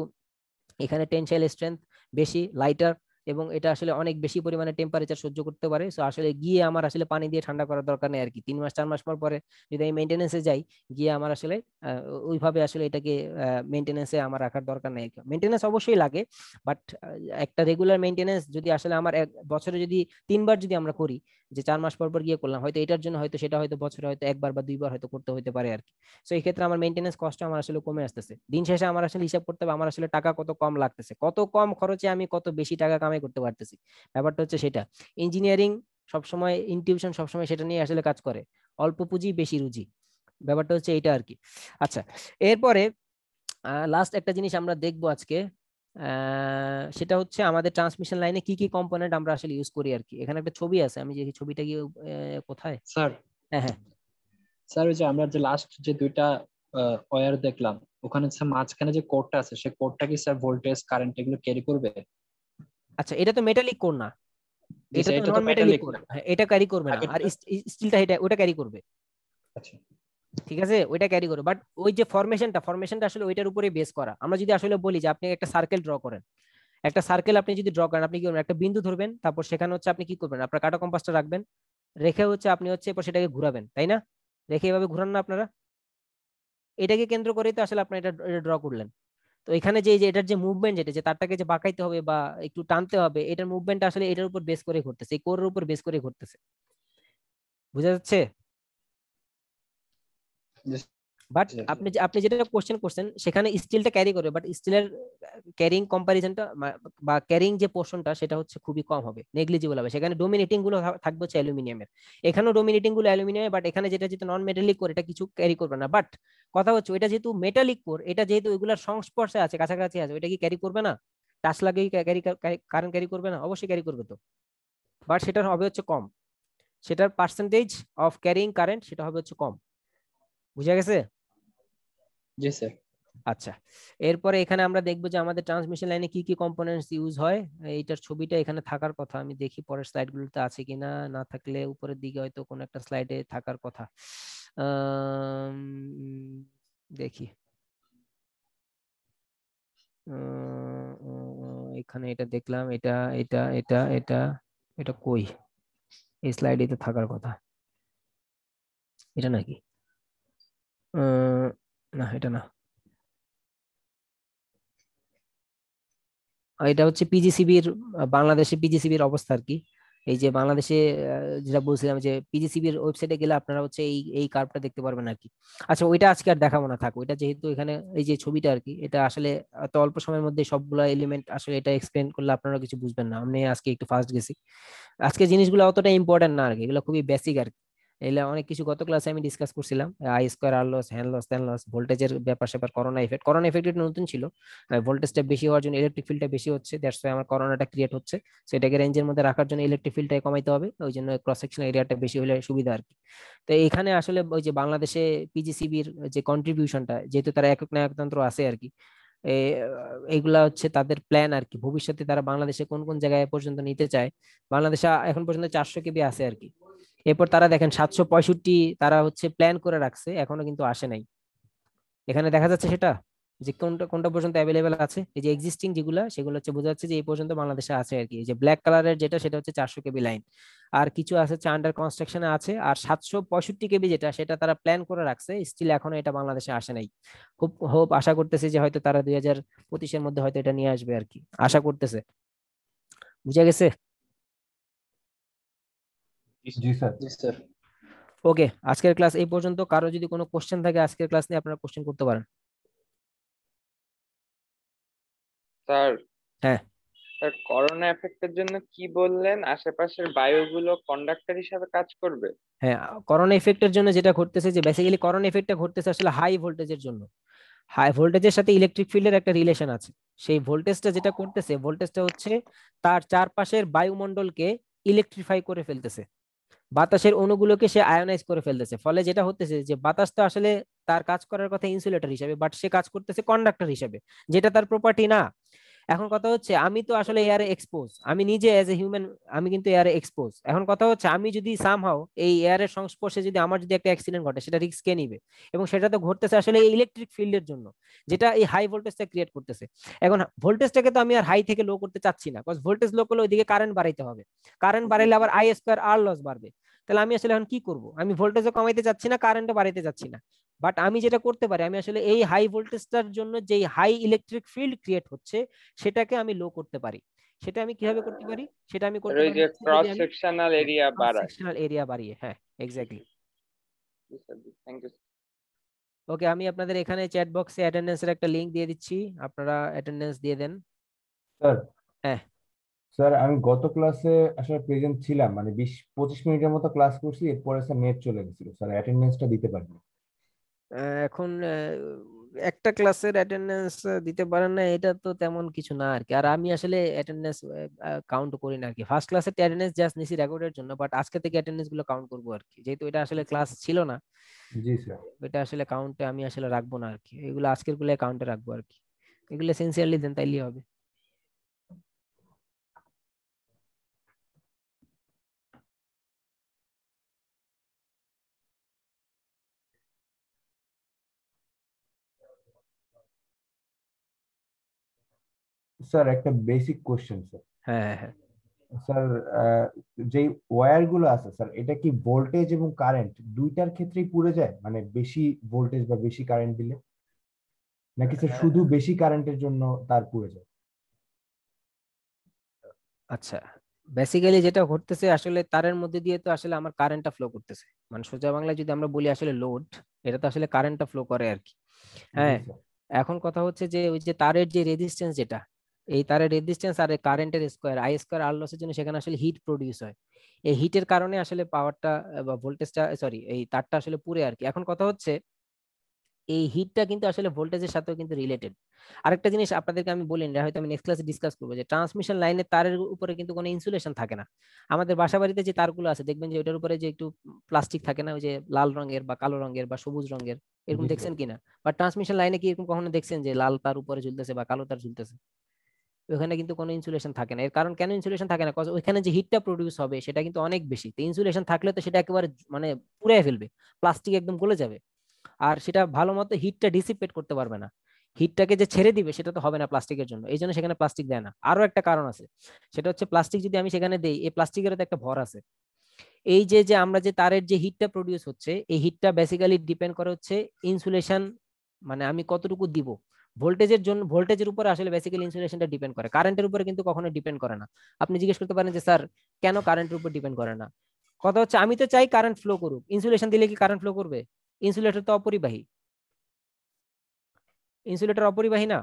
এখানে টেনসাইল স্ট্রেংথ বেশি, লাইটার, এবং এটা আসলে অনেক বেশি পরিমাণে টেম্পারেচার সহ্য করতে পারে। সো আসলে গিয়ে আমার আসলে পানি দিয়ে ঠান্ডা করার দরকার নেই আর কি। 3 মাস 4 মাস পর পরে যদি আমি মেনটেনেন্সে যাই, গিয়ে আমার আসলে ওইভাবে আসলে এটাকে মেনটেনেন্সে আমার রাখার দরকার নেই। মেনটেনেন্স অবশ্যই লাগে, বাট একটা রেগুলার মেনটেনেন্স যদি আসলে আমার এক বছরে যদি 3 বার যদি আমরা করি, যে 4 মাস পর পর গিয়ে করলাম, হয়তো এটার জন্য হয়তো সেটা হয়তো বছরে হয়তো 1 বার বা 2 বার হয়তো করতে হতে পারে আর কি। সো এই ক্ষেত্রে আমার মেনটেনেন্স কষ্ট আমার আসলে কমে আসতেছে। দিন শেষে আমার আসলে হিসাব করতে হবে আমার আসলে টাকা কত কম লাগতেছে, কত কম খরচে আমি কত বেশি টাকা কামাই করতে পারতেছি। ব্যাপারটা হচ্ছে সেটা। ইঞ্জিনিয়ারিং সবসময়, ইনটিউশন সবসময় সেটা নিয়ে আসলে কাজ করে, অল্প পুঁজি বেশি রুজি, ব্যাপারটা হচ্ছে এটা আর কি। আচ্ছা, এরপরে লাস্ট একটা জিনিস আমরা দেখবো আজকে, সেটা হচ্ছে আমাদের ট্রান্সমিশন লাইনে কি কি কম্পোনেন্ট আমরা আসলে ইউজ করি আর কি। এখানে একটা ছবি আছে, আমি যে ছবিটা গিয়ে কোথায়, স্যার হ্যাঁ হ্যাঁ স্যার ওই যে আমরা যে লাস্ট যে দুইটা ওয়্যার দেখলাম, ওখানে স্যার মাঝখানে যে কোডটা আছে সেই কোডটা কি স্যার ভোল্টেজ কারেন্ট এগুলো ক্যারি করবে? আচ্ছা, এটা তো মেটালিক কোর না, জি এটা স্যার, তো এটা তো নন মেটালিক মেটালিক কোর, না। এটা ক্যারি করবে না। আর আগেরটা স্টিলটা এটা ওটা ক্যারি করবে, আচ্ছা ঠিক আছে, ওইটা ক্যারি করবে। বাট ওই যে ফরমেশনটা আসলে ওইটার উপরে বেস করা। আমরা যদি আসলে বলি যে আপনি একটা সার্কেল ড্র করেন, একটা সার্কেল আপনি যদি ড্র করেন, আপনি কি করবেন, একটা বিন্দু ধরবেন, তারপর সেখানে হচ্ছে আপনি কি করবেন, আপনার কাঁটা কম্পাসটা রাখবেন, রেখে হচ্ছে আপনি হচ্ছে এরপর সেটাকে ঘুরাবেন, তাই না? রেখে এভাবে ঘুরান না আপনারা, এটাকে কেন্দ্র করেই তো আসলে আপনার এটা ড্র করলেন। তো এখানে যে যে এটার যে মুভমেন্ট, যেটা যে তারটাকে যে বাঁকাইতে হবে বা একটু টানতে হবে, এটার মুভমেন্টটা আসলে এটার উপর বেস করে ঘটতেছে, এই কোরের উপর বেস করে ঘটতেছে, বুঝা যাচ্ছে? জি বাট স্যার। আপনি যেটা কোশ্চেন করছেন সেখানে স্টিলটা ক্যারি করবে, বাট স্টিলের ক্যারিং কম্পারিজনটা বা ক্যারিং যে পোর্শনটা সেটা হচ্ছে খুবই কম হবে, নেগলিজিবল হবে। সেখানে ডোমিনেটিং গুলো থাকবে হচ্ছে অ্যালুমিনিয়ামের, এখানেও ডোমিনেটিং গুলো অ্যালুমিনিয়ামের, বাট এখানে যেটা যেহেতু নন মেটালিক কোর, এটা কিছু ক্যারি করবে না। বাট কথা হচ্ছে এটা যেহেতু মেটালিক কোর, এটা যেহেতু এগুলার সংস্পর্শে আছে, কাছাকাছি আছে, ওইটা কি ক্যারি করবে না? টাচ লাগেই কারেন্ট ক্যারি করবে না? অবশ্যই ক্যারি করবে তো, বাট সেটার হবে হচ্ছে কম, সেটার পার্সেন্টেজ অফ ক্যারিং কারেন্ট সেটা হবে হচ্ছে কম। বুঝা গেছে? জি স্যার। আচ্ছা, এরপরে এখানে আমরা দেখবো যে আমাদের ট্রান্সমিশন লাইনে কি কি কম্পোনেন্টস ইউজ হয়। এইটার ছবিটা এখানে থাকার কথা, আমি দেখি পরের স্লাইডগুলোতে আছে কিনা, না থাকলে উপরের দিকে হয়তো কোনো একটা স্লাইডে থাকার কথা। দেখি, এখানে এটা দেখলাম, এটা এটা এটা এটা এটা কই, এই স্লাইডে তো থাকার কথা, এটা নাকি? না, এটা না, এটা হচ্ছে পিজিসিবির, বাংলাদেশে পিজিসিবির অবস্থা আর কি। এই যে বাংলাদেশে যেটা বলছিলাম যে পিজিসিবির ওয়েবসাইটে গেলে আপনারা হচ্ছে এই এই কার্ভটা দেখতে পারবেন আর কি। আচ্ছা, ওইটা আজকে আর দেখাবো না, থাক ওইটা, যেহেতু এখানে এই যে ছবিটা আর কি, এটা আসলে এত অল্প সময়ের মধ্যে সবগুলা এলিমেন্ট আসলে এটা এক্সপ্লেন করলে আপনারা কিছু বুঝবেন না, আমি আজকে একটু ফাস্ট গেছি। আজকে জিনিসগুলো অতটা ইম্পর্টেন্ট না আর কি, এগুলো খুবই বেসিক আর কি। এগুলা অনেক কিছু গত ক্লাসে আমি ডিসকাস করছিলাম, আই স্কোয়ার, আর লস, হ্যান লস, ত্যান লস, ভোল্টেজের ব্যাপার স্যাপার, করোনা ইফেক্ট এটা নতুন ছিল। ভোল্টেজটা বেশি হওয়ার জন্য ইলেকট্রিক ফিল্ডটা বেশি হচ্ছে, দ্যাটস ওয়াই আমার করোনাটা ক্রিয়েট হচ্ছে। সেটাকে রেঞ্জের মধ্যে রাখার জন্য ইলেকট্রিক ফিল্ডটা কমাইতে হবে, ওই জন্য ক্রস সেকশন এরিয়াটা বেশি হলে সুবিধা আর কি। তো এখানে আসলে ওই যে বাংলাদেশে পিজিসিবির যে কন্ট্রিবিউশনটা, যেহেতু তারা একক নায়কতন্ত্র আছে আর কি, এইগুলা হচ্ছে তাদের প্ল্যান আর কি, ভবিষ্যতে তারা বাংলাদেশে কোন কোন জায়গায় পর্যন্ত নিতে চায়। বাংলাদেশে এখন পর্যন্ত 400 কেবি আছে আর কি। এরপর তারা দেখেন 765 তারা হচ্ছে প্ল্যান করে রাখছে, এখনো কিন্তু আসে নাই। এখানে দেখা যাচ্ছে সেটা, যে কোনটা কোনটা পর্যন্ত অ্যাভেলেবেল আছে, এই যে এক্সিস্টিং যেগুলা সেগুলো হচ্ছে বোঝা যাচ্ছে যে এই পর্যন্ত বাংলাদেশে আছে আর কি। এই যে ব্ল্যাক কালারের যেটা সেটা হচ্ছে 400 কেবি লাইন, আর কিছু আছে হচ্ছে আন্ডার কনস্ট্রাকশনে আছে, আর 765 কেবি যেটা সেটা তারা প্ল্যান করে রাখছে, স্টিল এখনো এটা বাংলাদেশে আসে নাই। খুব হোপ আশা করতেছি যে হয়তো তারা 2025-এর মধ্যে হয়তো এটা নিয়ে আসবে আর কি, আশা করতেছে। বুঝা গেছে? জি স্যার। জি স্যার। ওকে, আজকের ক্লাস এই পর্যন্ত। কারো যদি কোনো কোশ্চেন থাকে আজকের ক্লাস নিয়ে, আপনারা কোশ্চেন করতে পারেন। স্যার, হ্যাঁ। স্যার করোনা এফেক্টের জন্য কি বললেন, আশেপাশের বায়ুগুলো কন্ডাক্টর হিসাবে কাজ করবে? হ্যাঁ, করোনা ইফেক্টের জন্য যেটা ঘটতেছে যে বেসিক্যালি করোনা ইফেক্টটা ঘটতেছে আসলে হাই ভোল্টেজের জন্য। হাই ভোল্টেজের সাথে ইলেকট্রিক ফিল্ডের একটা রিলেশন আছে। সেই ভোল্টেজটা যেটা করতেছে, ভোল্টেজটা হচ্ছে তার চারপাশের বায়ুমণ্ডলকে ইলেকট্রিফাই করে ফেলতেছে, বাতাসের অণুগুলোকে সে আয়োনাইজ করে ফেলতেছে। ফলে যেটা হতেছে যে বাতাস তো আসলে তার কাজ করার কথা ইনসুলেটর হিসেবে, বাট সে কাজ করতেছে কন্ডাক্টর হিসেবে, যেটা তার প্রপার্টি না। এখন কথা হচ্ছে আমি তো আসলে এয়ারে এক্সপোজ, আমি নিজে অ্যাজ এ হিউম্যান আমি কিন্তু এয়ারে এক্সপোজ। এখন কথা হচ্ছে আমি যদি সামহাও এই এয়ারের সংস্পর্শে যদি আমার যদি একটা অ্যাক্সিডেন্ট ঘটে, সেটা রিস্ক কে নিবে? এবং সেটা তো ঘটতেছে আসলে এই ইলেকট্রিক ফিল্ডের জন্য, যেটা এই হাই ভোল্টেজটা ক্রিয়েট করতেছে। এখন ভোল্টেজটাকে তো আমি আর হাই থেকে লো করতে চাচ্ছি না, বিকজ ভোল্টেজ লো করলে ওইদিকে কারেন্ট বাড়াইতে হবে, কারেন্ট বাড়াইলে আবার আই স্কোয়ার আর লস বাড়বে। তাহলে আমি আসলে এখন কি করব? আমি ভোল্টেজও কমাইতে চাচ্ছি না, কারেন্টও বাড়াইতে চাচ্ছি না। বাট আমি যেটা করতে পারি, আমি আসলে এই হাই ভোল্টেজটার জন্য যেই হাই ইলেকট্রিক ফিল্ড ক্রিয়েট হচ্ছে সেটাকে আমি লো করতে পারি। সেটা আমি কিভাবে করতে পারি? সেটা আমি করতে ওই পারি যে হচ্ছে ক্রস যদি আমি সেকশনাল এরিয়া বাড়ায়। সেকশনাল এরিয়া বাড়িয়ে। হ্যাঁ, এক্স্যাক্টলি। Thank you. ওকে, আমি আপনাদের এখানে চ্যাট বক্সে অ্যাটেন্ডেন্সের একটা লিংক দিয়ে দিচ্ছি, আপনারা অ্যাটেন্ডেন্স দিয়ে দেন। স্যার হ্যাঁ স্যার আমি গত ক্লাসে আসলে প্রেজেন্ট ছিলাম, মানে 20-25 মিনিটের মতো ক্লাস করছি, এরপরে স্যার নেট চলে গেছিল, স্যার অ্যাটেন্ডেন্সটা দিতে পারিনি। এখন একটা ক্লাসের অ্যাটেন্ডেন্স দিতে পারেন না, এটা তো তেমন কিছু না আর কি। আর আমি আসলে অ্যাটেন্ডেন্স কাউন্ট করি না আর কি। ফার্স্ট ক্লাসের অ্যাটেন্ডেন্স জাস্ট নিছি রেকর্ডের জন্য, বাট আজকে থেকে অ্যাটেন্ডেন্স গুলো কাউন্ট করবো আর কি, যেহেতু এটা আসলে ক্লাস ছিল না। জি স্যার। এটা আসলে কাউন্টে আমি আসলে রাখবো না আর কি, এগুলো আজকের গুলো কাউন্টে রাখবো আর কি। এগুলো সিনসিয়ারলি দেন, তাইলে হবে। স্যার একটা বেসিক কোশ্চেন স্যার। হ্যাঁ হ্যাঁ হ্যাঁ। স্যার যেই ওয়্যার গুলো আছে স্যার, এটা কি ভোল্টেজ এবং কারেন্ট দুইটার ক্ষেত্রেই পুড়ে যায়, মানে বেশি ভোল্টেজ বা বেশি কারেন্ট দিলে, নাকি স্যার শুধু বেশি কারেন্টের জন্য তার পুড়ে যায়? আচ্ছা, বেসিক্যালি যেটা ঘটতেছে আসলে তারের মধ্যে দিয়ে তো আসলে আমার কারেন্টটা ফ্লো করতেছে, মানে সোজা বাংলায় যদি আমরা বলি আসলে লোড, এটা তো আসলে কারেন্টটা ফ্লো করে আর কি। জি হ্যাঁ, স্যার। এখন কথা হচ্ছে যে ওই যে তারের যে রেজিস্ট্যান্স, যেটা এই তারের রেজিস্ট্যান্স আর কারেন্টের স্কোয়ার আই স্কোয়ার আর লসের জন্য সেখানে আসলে হিট প্রডিউস হয়। এই হিটের কারণে আসলে পাওয়ারটা বা ভোল্টেজটা, সরি, এই তারটা আসলে পুড়ে আর কি। এখন কথা হচ্ছে এই হিটটা কিন্তু আসলে ভোল্টেজের সাথেও কিন্তু রিলেটেড। আরেকটা জিনিস আপনাদেরকে আমি বলি না, হয়তো আমি নেক্সট ক্লাসে ডিসকাস করবো, যে ট্রান্সমিশন লাইনের তারের উপরে কিন্তু কোনো ইনসুলেশন থাকে না। আমাদের বাসা বাড়িতে যে তারগুলো আছে দেখবেন যে ওটার উপরে যে একটু প্লাস্টিক থাকে না, ওই যে লাল রঙের বা কালো রঙের বা সবুজ রঙের, এরকম জি স্যার। দেখছেন কিনা? বা ট্রান্সমিশন লাইনে কি এরকম কখনো দেখছেন যে লাল তার উপরে ঝুলতেছে বা কালো তার ঝুলতেছে? ওখানে কিন্তু কোনো ইনসুলেশন থাকে না। এর কারণ কেন ইনসুলেশন থাকে না? কজ ওইখানে যে হিটটা প্রডিউস হবে সেটা কিন্তু অনেক বেশি। তো ইনসুলেশন থাকলে তো সেটা একেবারে মানে পুড়ে ফেলবে, প্লাস্টিক একদম গলে যাবে, আর সেটা ভালো মতো হিটটা ডিসিপেট করতে পারবে না। হিটটাকে যে ছেড়ে দিবে সেটা তো হবে না প্লাস্টিকের জন্য, এই জন্য সেখানে প্লাস্টিক দেয় না। আরো একটা কারণ আছে, সেটা হচ্ছে প্লাস্টিক যদি আমি সেখানে দেই, এই প্লাস্টিকেরও তো একটা ভর আছে। এই যে যে আমরা যে তারের যে হিটটা প্রডিউস হচ্ছে, এই হিটটা বেসিক্যালি ডিপেন্ড করে হচ্ছে ইনসুলেশন, মানে আমি কতটুকু দিব। ভোল্টেজের জন্য, ভোল্টেজের উপরে আসলে বেসিক্যালি ইনসুলেশনটা ডিপেন্ড করে, কারেন্টের উপরে কিন্তু কখনো ডিপেন্ড করে না। আপনি জিজ্ঞেস করতে পারেন যে স্যার কেন কারেন্টের উপর ডিপেন্ড করে না? কথা হচ্ছে আমি তো চাই কারেন্ট ফ্লো করুক, ইনসুলেশন দিলে কি কারেন্ট ফ্লো করবে? ইনসুলেটর তো অপরিবাহী, ইনসুলেটর অপরিবাহী না।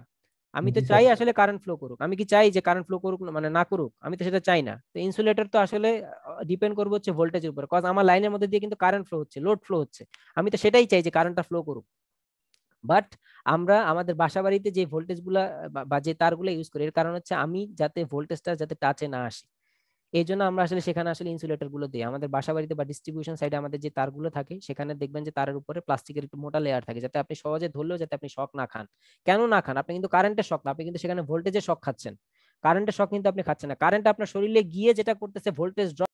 আমি তো জি চাই স্যার। আসলে কারেন্ট ফ্লো করুক, আমি কি চাই যে কারেন্ট ফ্লো করুক মানে না করুক? আমি তো সেটা চাই না। তো ইনসুলেটর তো আসলে ডিপেন্ড করবে হচ্ছে ভোল্টেজের উপর, কজ আমার লাইনের মধ্যে দিয়ে কিন্তু কারেন্ট ফ্লো হচ্ছে, লোড ফ্লো হচ্ছে, আমি তো সেটাই চাই যে কারেন্টটা ফ্লো করুক। বাট আমরা আমাদের বাসা বাড়িতে যে ভোল্টেজ গুলা বা যে তারগুলো ইউজ করি, এর কারণ হচ্ছে আমি যাতে ভোল্টেজটা যাতে টাচে না আসে, এই জন্য আমরা আসলে সেখানে আসলে ইনসুলেটর গুলো দিই। আমাদের বাসা বাড়িতে বা ডিস্ট্রিবিউশন সাইডে আমাদের যে তারগুলো থাকে সেখানে দেখবেন যে তারের উপরে প্লাস্টিকের একটু মোটা লেয়ার থাকে, যাতে আপনি সহজে ধরলেও যাতে আপনি শক না খান। কেন না খান? আপনি কিন্তু কারেন্টের শক না, আপনি কিন্তু সেখানে ভোল্টেজের শক খাচ্ছেন। কারেন্টের শক কিন্তু আপনি খাচ্ছেন না, কারেন্ট আপনার শরীরে গিয়ে যেটা করতেছে ভোল্টেজ ড্রপ